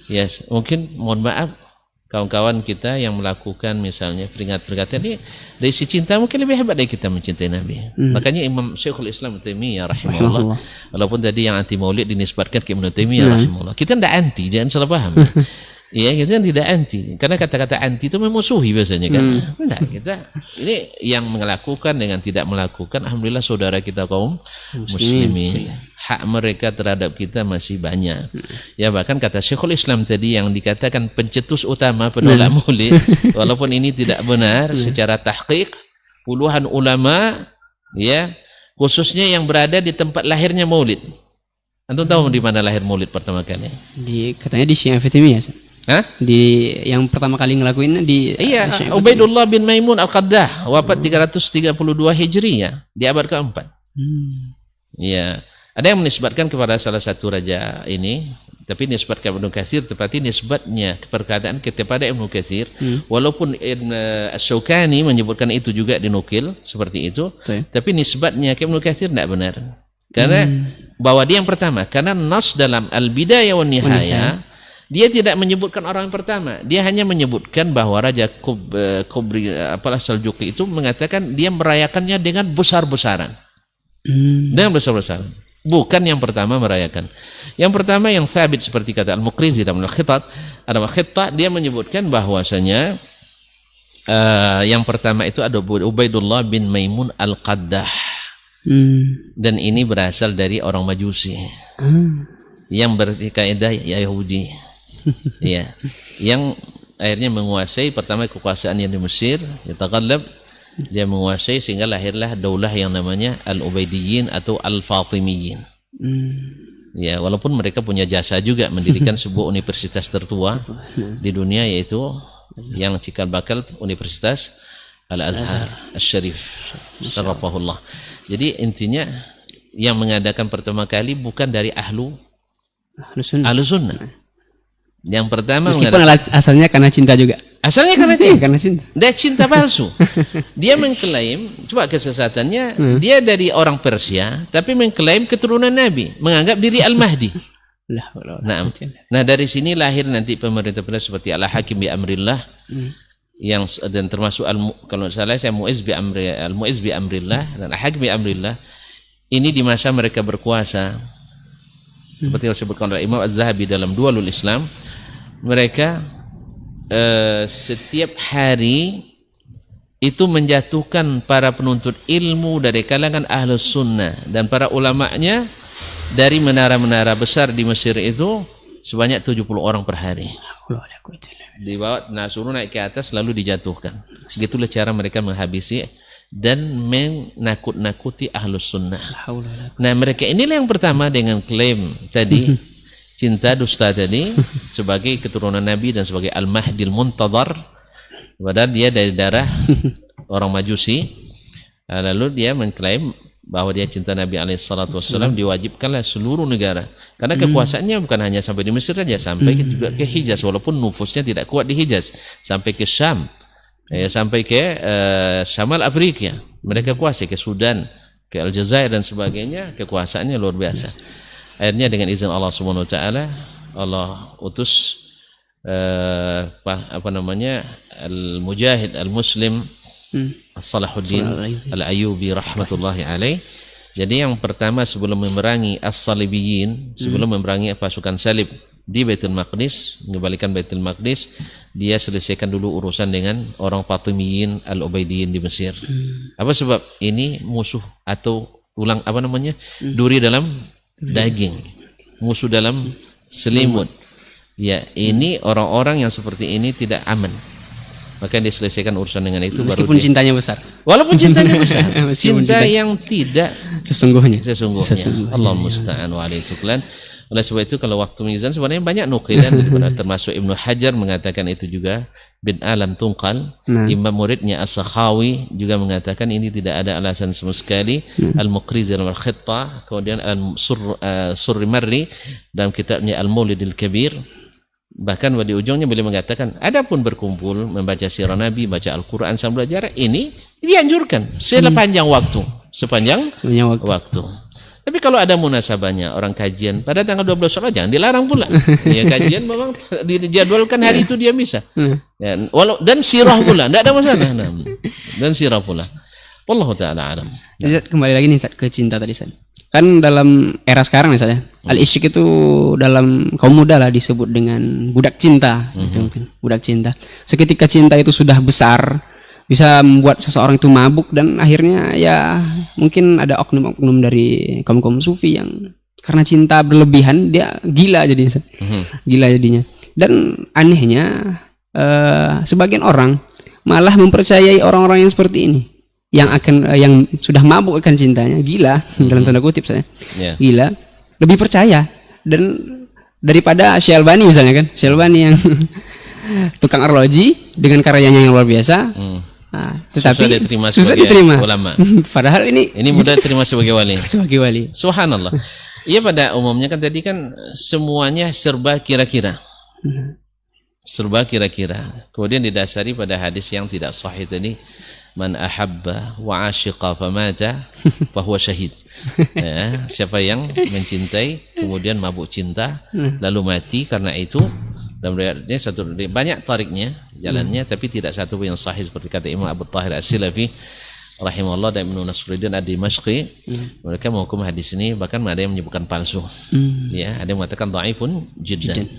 Yes, mungkin mohon maaf kawan-kawan kita yang melakukan misalnya peringatan ini dari si cinta mungkin lebih hebat dari kita mencintai Nabi. Makanya Imam Syekhul Islam Taimiyah rahimahullah, walaupun tadi yang anti maulid dinisbatkan ke Ibnu Taimiyah rahimahullah, kita tidak anti, jangan salah paham. Ya, kita tidak anti, karena kata-kata anti itu memusuhi biasanya kan. Enggak, kita ini yang melakukan dengan tidak melakukan, alhamdulillah saudara kita kaum muslimin. Hak mereka terhadap kita masih banyak. Ya, bahkan kata Syekhul Islam tadi yang dikatakan pencetus utama penolak maulid, walaupun ini tidak benar secara tahqiq, puluhan ulama ya, khususnya yang berada di tempat lahirnya maulid. Antum tahu di mana lahir maulid pertama kali? Katanya di Syiah Fatimiyah. Di yang pertama kali ngelakuin di Ubaidullah bin Maimun Al-Qaddah, wafat 332 Hijriyah di abad keempat. Ya, ada yang menisbatkan kepada salah satu raja ini, tapi nisbatkan Ibnu Katsir, tetapi nisbatnya perkataan kepada Ibnu Katsir, walaupun Ibn Asy-Syaukani menyebutkan itu juga dinukil seperti itu, tapi nisbatnya ke Ibnu Katsir tidak benar. Karena bahwa dia yang pertama, karena nas dalam Al-Bidayah wan Nihayah dia tidak menyebutkan orang yang pertama, dia hanya menyebutkan bahwa Raja Kubri Saljuqi itu mengatakan dia merayakannya dengan besar-besaran. Dengan besar-besaran. Bukan yang pertama merayakan. Yang pertama yang sabit seperti kata Al-Muqrizi dalam Al-Khitat, dia menyebutkan bahwasanya yang pertama itu ada Ubaidullah bin Maimun Al-Qaddah. Dan ini berasal dari orang Majusi. Yang berkaidah Yahudi. Ya, yang akhirnya menguasai pertama kekuasaan yang di Mesir, yataqallab, dia menguasai sehingga lahirlah daulah yang namanya Al-Ubaidiyyin atau Al-Fatimiyyin. Ya, walaupun mereka punya jasa juga mendirikan sebuah universitas tertua di dunia, yaitu yang cikal bakal Universitas Al-Azhar Asy-Syarif Syarafahullah. Jadi intinya yang mengadakan pertama kali bukan dari ahlu sunnah. Yang pertama meskipun asalnya karena cinta juga. Asalnya karena cinta. Karena cinta. Dia cinta palsu. Dia mengklaim, coba kesesatannya, dia dari orang Persia tapi mengklaim keturunan Nabi, menganggap diri Al-Mahdi. Nah, dari sini lahir nanti pemerintah-pemerintah seperti Al-Hakim bi Amrillah, yang dan termasuk kalau salah saya Al-Mu'izz bi Amrillah dan Al-Hakim bi Amrillah. Ini di masa mereka berkuasa. Seperti yang disebutkan oleh Imam Az-Zahabi dalam Dualul Islam, mereka setiap hari itu menjatuhkan para penuntut ilmu dari kalangan Ahlus Sunnah dan para ulamanya dari menara-menara besar di Mesir itu sebanyak 70 orang per hari. Dibawa, suruh naik ke atas lalu dijatuhkan. Begitulah cara mereka menghabisi dan menakut-nakuti Ahlus Sunnah. Nah, mereka inilah yang pertama dengan klaim tadi cinta dusta tadi sebagai keturunan Nabi dan sebagai Al-Mahdil Muntadhar, padahal dia dari darah orang Majusi. Lalu dia mengklaim bahwa dia cinta Nabi SAW, diwajibkanlah seluruh negara, karena kekuasaannya bukan hanya sampai di Mesir saja, sampai juga ke Hijaz, walaupun nufusnya tidak kuat di Hijaz, sampai ke Syam, sampai ke Syamal Afrika mereka kuasai, ke Sudan, ke Aljazair dan sebagainya, kekuasaannya luar biasa. Akhirnya dengan izin Allah Subhanahu wa taala Allah utus apa namanya al-mujahid al-muslim Salahuddin al-Ayyubi rahmatullahi alaih. Jadi yang pertama sebelum memerangi as-Salibiyin, sebelum memerangi pasukan salib di Baitul Maqdis, mengembalikan Baitul Maqdis, dia selesaikan dulu urusan dengan orang Fatimiyin al-Ubaidiyin di Mesir. Apa sebab? Ini musuh atau duri dalam daging, musuh dalam selimut. Ya, ini orang-orang yang seperti ini tidak aman. Maka dia selesaikan urusan dengan itu. Meskipun cintanya besar. Walaupun cintanya besar. Cinta yang tidak sesungguhnya. Allah musta'an wa alaihi tuklan. Oleh sebab itu kalau waktu mizan sebenarnya banyak nukilan termasuk Ibnu Hajar mengatakan itu juga bid'ah lam tunqal. Imam muridnya As-Sakhawi juga mengatakan ini tidak ada alasan sama sekali. Al-Muqrizi al-Khittah, kemudian Al-Surri Marri dalam kitabnya Al-Maulidil Kabir. Bahkan di ujungnya beliau mengatakan adapun berkumpul membaca sirah Nabi, baca Al-Quran sambil belajar ini dianjurkan sepanjang waktu. Tapi kalau ada munasabahnya orang kajian pada tanggal 12 Syawal jangan dilarang pula. Ya, kajian memang dijadwalkan hari itu dia bisa. Ya, dan sirah pula tidak ada masalah. Dan sirah pula. Wallahu taala alam. Kembali lagi nih ke cinta tadi San. Kan dalam era sekarang misalnya al-isyq itu dalam kaum muda lah disebut dengan budak cinta. Budak cinta. Seketika cinta itu sudah besar, bisa membuat seseorang itu mabuk, dan akhirnya ya mungkin ada oknum-oknum dari kaum sufi yang karena cinta berlebihan dia gila jadinya. Gila jadinya. Dan anehnya sebagian orang malah mempercayai orang-orang yang seperti ini, yang sudah mabuk akan cintanya, gila dalam tanda kutip saya. Gila, lebih percaya dan daripada Syalbani misalnya kan. Syalbani yang tukang arloji dengan karyanya yang luar biasa. Tetapi susah diterima ulama. Padahal ini mudah diterima sebagai wali. Sebagai wali. Subhanallah. Iya, pada umumnya kan tadi kan semuanya serba kira-kira. Serba kira-kira. Kemudian didasari pada hadis yang tidak sahih tadi, man ahabba wa ashiqa famata fahuwa syahid. Ya, siapa yang mencintai kemudian mabuk cinta lalu mati karena itu, dan berarti satu banyak tariknya jalannya, tapi tidak satu pun yang sahih seperti kata Imam Abu Tahir As-Silafi rahimahullah dan Ibnu Nasruddin Ad-Dimashqi. Mereka menghukum hadis ini, bahkan ada yang menyebutkan palsu. Ya, ada yang mengatakan dhaifun jiddan.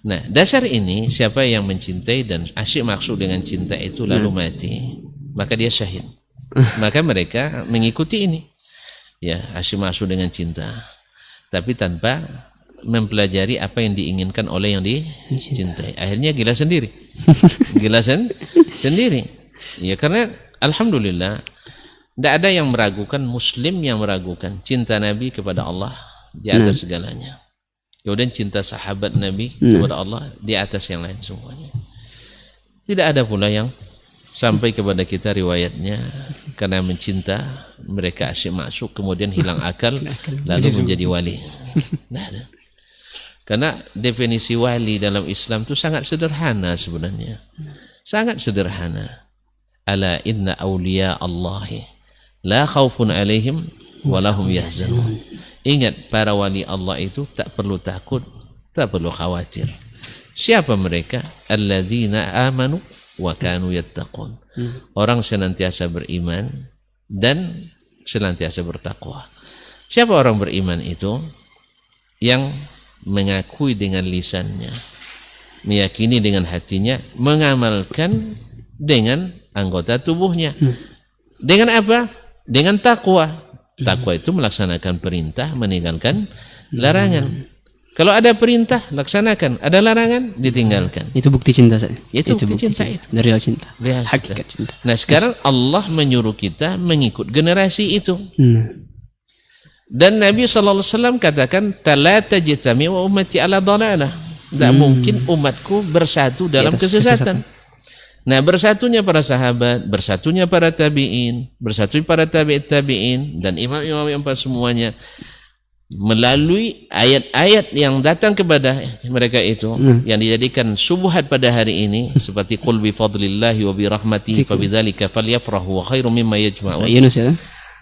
Nah, dasar ini siapa yang mencintai dan asyik maksud dengan cinta itu lalu mati, maka dia syahid. Maka mereka mengikuti ini. Ya, asyik maksud dengan cinta, tapi tanpa mempelajari apa yang diinginkan oleh yang dicintai. Akhirnya gila sendiri. Gila sendiri. Ya, karena alhamdulillah tidak ada yang meragukan, muslim yang meragukan cinta Nabi kepada Allah di atas segalanya. Kemudian cinta sahabat Nabi kepada Allah di atas yang lain semuanya. Tidak ada pula yang sampai kepada kita riwayatnya karena mencinta mereka asyik masuk kemudian hilang akal lalu menjadi wali. Tidak ada. Karena definisi wali dalam Islam itu sangat sederhana sebenarnya. Sangat sederhana. Ala inna awliya Allahi la khawfun alaihim walahum yahzanun. Ingat, para wali Allah itu tak perlu takut, tak perlu khawatir. Siapa mereka? Alladzina amanu wa kanu yattaqun. Orang senantiasa beriman dan senantiasa bertakwa. Siapa orang beriman itu? Yang mengakui dengan lisannya, meyakini dengan hatinya, mengamalkan dengan anggota tubuhnya. Dengan apa? Dengan takwa. Takwa itu melaksanakan perintah, meninggalkan larangan. Kalau ada perintah, laksanakan. Ada larangan, ditinggalkan. Itu bukti cinta saya. Itu bukti cinta itu. Dari real cinta. Hakikat cinta. Nah, sekarang Allah menyuruh kita mengikut generasi itu. Dan Nabi SAW katakan, "La tajtami'u ummati ala dhalalah." Tidak mungkin umatku bersatu dalam kesesatan. Nah, bersatunya para sahabat, bersatunya para tabi'in, bersatunya para tabi'in dan imam-imam yang semuanya melalui ayat-ayat yang datang kepada mereka itu yang dijadikan syubhat pada hari ini seperti qul bi fadlillahi wa bi rahmatihi fa bidzalika falyafrahu wa khairum mimma yajma'un. Yunus ya.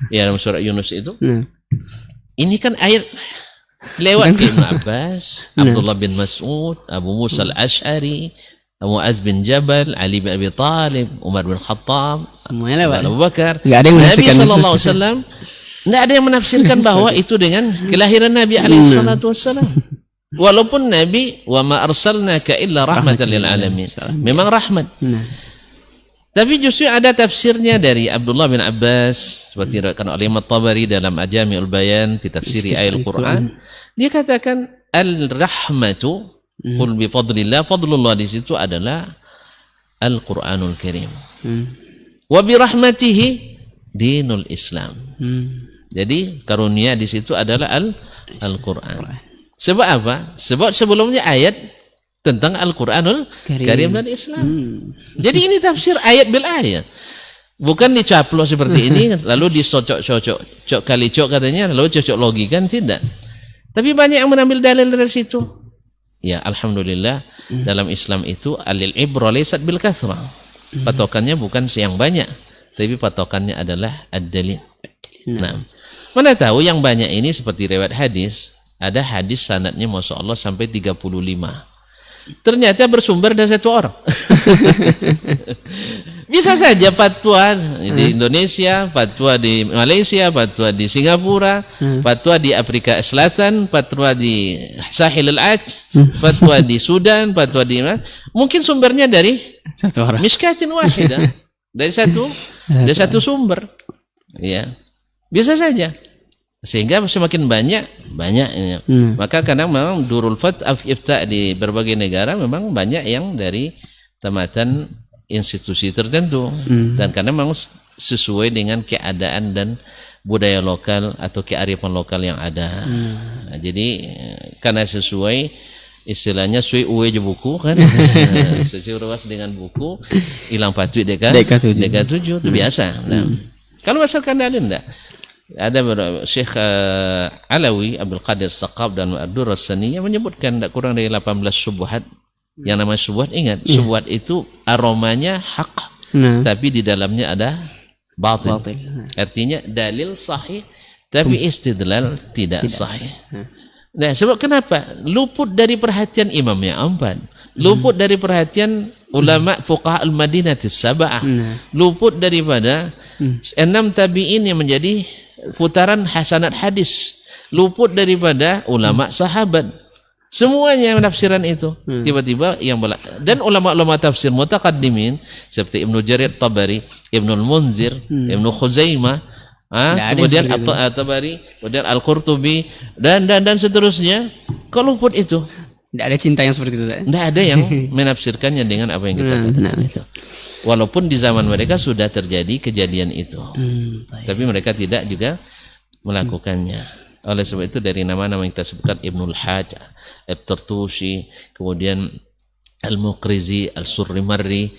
Ya, dalam surah Yunus itu. Ini kan ayat Lewat ke Ibnu Abbas, Abdullah bin Mas'ud, Abu Musa al-Ash'ari, Muaz bin Jabal, Ali bin Abi Thalib, Umar bin Khattab, Abu Bakar. Nabi sallallahu alaihi wasallam tidak ada yang menafsirkan bahwa itu dengan kelahiran Nabi alaihi salatu wasallam. Walaupun Nabi wa ma arsalnaka illa rahmatan lil alamin. Memang rahmat. Tapi justru ada tafsirnya dari Abdullah bin Abbas seperti diriwayatkan oleh Imam Tabari dalam Ajami'ul Bayan fi tafsiri ayatul Quran. Dia katakan al-rahmatu qul bi fadlillah, fadlullah di situ adalah Al-Qur'anul Karim. Wa bi rahmatihi dinul Islam. Jadi karunia di situ adalah Al-Qur'an. Sebab apa? Sebab sebelumnya ayat tentang Al-Qur'anul Karim dan Islam. Jadi ini tafsir ayat bil ayat. Bukan dicaplos seperti ini lalu disocok-cocok kali cok katanya lalu cocok logi, kan tidak. Tapi banyak yang mengambil dalil dari situ. Ya, alhamdulillah dalam Islam itu alil ibra laysat bil kathrah. Patokannya bukan yang banyak, tapi patokannya adalah ad-dalil. Nah, mana tahu yang banyak ini seperti riwayat hadis, ada hadis sanadnya Masya Allah sampai 35. Ternyata bersumber dari satu orang. Bisa saja fatwa di Indonesia, fatwa di Malaysia, fatwa di Singapura, fatwa di Afrika Selatan, fatwa di Sahil al-Aj, fatwa di Sudan, fatwa di mana? Mungkin sumbernya dari satu orang. Miskatin wahidah. Dari satu sumber. Ya. Bisa saja. Sehingga semakin banyak. Maka kadang memang durul ifta di berbagai negara memang banyak yang dari tamatan institusi tertentu, dan karena memang sesuai dengan keadaan dan budaya lokal atau kearifan lokal yang ada. Nah, jadi karena sesuai istilahnya sesuai uwe je buku kan, sesuai ruas dengan buku hilang patut deka 7 itu biasa. Nah, kalau masalah dalil enggak ada Syekh Alawi Abdul Qadir Saqab dan Ad-Durrah As-Saniyah menyebutkan tidak kurang dari 18 syubhat. Yang namanya syubhat, ingat, syubhat itu aromanya hak, tapi di dalamnya ada batil. Artinya dalil sahih tapi istidlal tidak sahih. Nah, sebab kenapa? Luput dari perhatian imam yang empat, luput dari perhatian ulama fuqaha al-Madinatis Sab'ah, luput daripada 6 tabi'in yang menjadi putaran hasanat hadis, luput daripada ulama sahabat. Semuanya penafsiran itu tiba-tiba yang dan ulama-ulama tafsir mutaqaddimin seperti Ibnu Jarir Tabari, Ibnu Munzir, Ibnu Khuzaimah, kemudian At-Tabari, kemudian Al-Qurtubi dan seterusnya. Kalau luput itu tidak ada cinta yang seperti itu. Tidak ada yang menafsirkannya dengan apa yang kita katakan. Walaupun di zaman mereka sudah terjadi kejadian itu, tapi mereka tidak juga melakukannya. Oleh sebab itu dari nama-nama yang kita sebutkan Ibnul Hajj, At-Tartushi, kemudian Al-Muqrizi, Al-Surrimarri,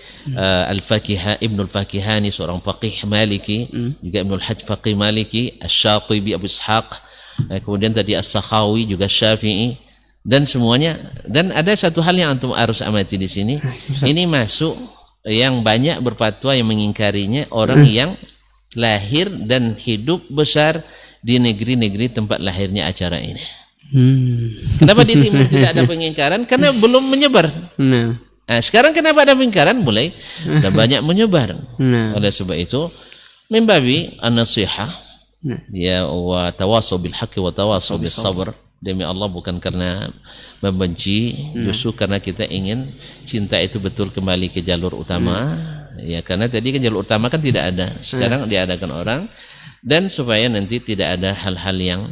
Al-Fakihah, Ibnul Fakihani seorang faqih Maliki, juga Ibnul Hajj faqih Maliki, Asy-Syatibi Abu Ishaq, kemudian tadi As-Sakhawi juga Syafi'i, dan semuanya. Dan ada satu hal yang antum harus amati di sini. Ini masuk yang banyak berfatwa yang mengingkarinya orang yang lahir dan hidup besar di negeri-negeri tempat lahirnya acara ini. Kenapa di timur tidak ada pengingkaran? Karena belum menyebar. Nah, sekarang kenapa ada pengingkaran? Mulai dan banyak menyebar. Oleh sebab itu, membabi an-nasihah, ya, wa tawasaw bil haqqi wa tawasaw bis sabr. Demi Allah, bukan karena membenci, justru karena kita ingin cinta itu betul kembali ke jalur utama. Ya, karena tadi kan jalur utama kan tidak ada, sekarang diadakan orang, dan supaya nanti tidak ada hal-hal yang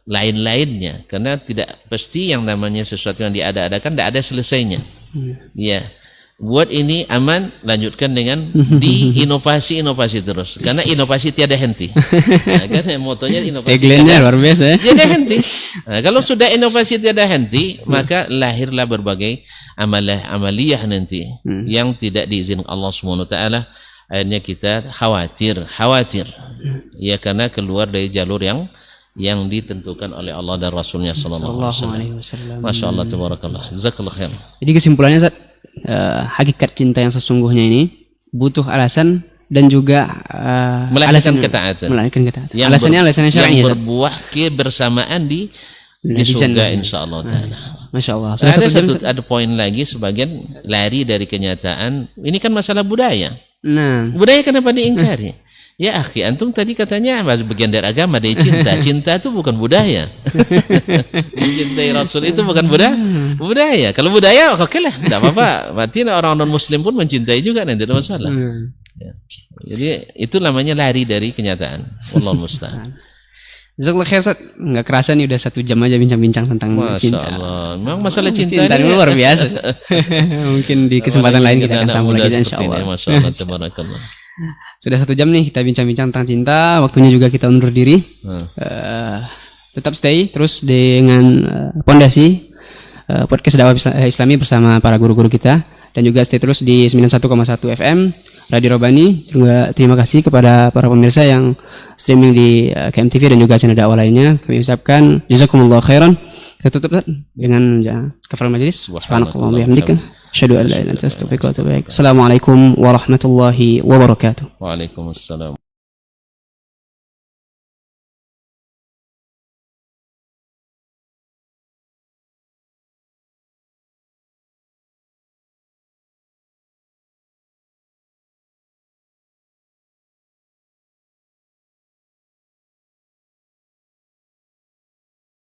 lain-lainnya, karena tidak pasti yang namanya sesuatu yang diada-adakan tidak ada selesainya. Ya, buat ini aman, lanjutkan dengan inovasi terus, karena inovasi tiada henti. Nah, kan motonya inovasi luar biasa, tiada henti. Nah, kalau sudah inovasi tiada henti, maka lahirlah berbagai amaliyah nanti yang tidak diizinkan Allah Subhanahu wa taala. Akhirnya kita khawatir, ya, karena keluar dari jalur yang ditentukan oleh Allah dan Rasulnya sallallahu alaihi wasallam. Masya Allah, tabarakallah, jazakallah khair. Jadi kesimpulannya, Ustaz, hakikat cinta yang sesungguhnya ini butuh alasan dan juga melahirkan ketaatan. Alasannya syar'i, yang berbuah kebersamaan di di surga insyaallah taala. Masya Allah. Ada poin lagi sebagian lari dari kenyataan. Ini kan masalah budaya. Nah, budaya kenapa diingkari? Ya akhi, antum tadi katanya bagian dari agama, dari cinta. Cinta itu bukan budaya. Mencintai Rasul itu bukan budaya. Kalau budaya oke lah, tidak apa-apa. Berarti orang non-muslim pun mencintai juga, tidak ada masalah. Ya. Jadi itu namanya lari dari kenyataan. Wallahu musta'an. Jazakallah khair, Ustaz. Nggak kerasa nih udah 1 jam aja bincang-bincang tentang cinta. Masya Allah. Memang masalah cinta ini luar biasa. Mungkin di kesempatan lain kita akan sambung lagi insyaallah. Masya Allah, tabarakallah. Sudah 1 jam nih kita bincang-bincang tentang cinta. Waktunya juga kita undur diri. Tetap stay terus dengan pondasi podcast dakwah Islami bersama para guru-guru kita, dan juga stay terus di 91,1 FM Radio Robani. Juga terima kasih kepada para pemirsa yang streaming di KMTV dan juga channel dakwah lainnya. Kami ucapkan jazakumullah khairan. Kita tutup dengan kafaratul majelis. Subhanallah wa bihamdika asyhadu an la ilaha illa anta astaghfiruka wa atubu ilaik. Assalamualaikum warahmatullahi wabarakatuh. Waalaikumsalam.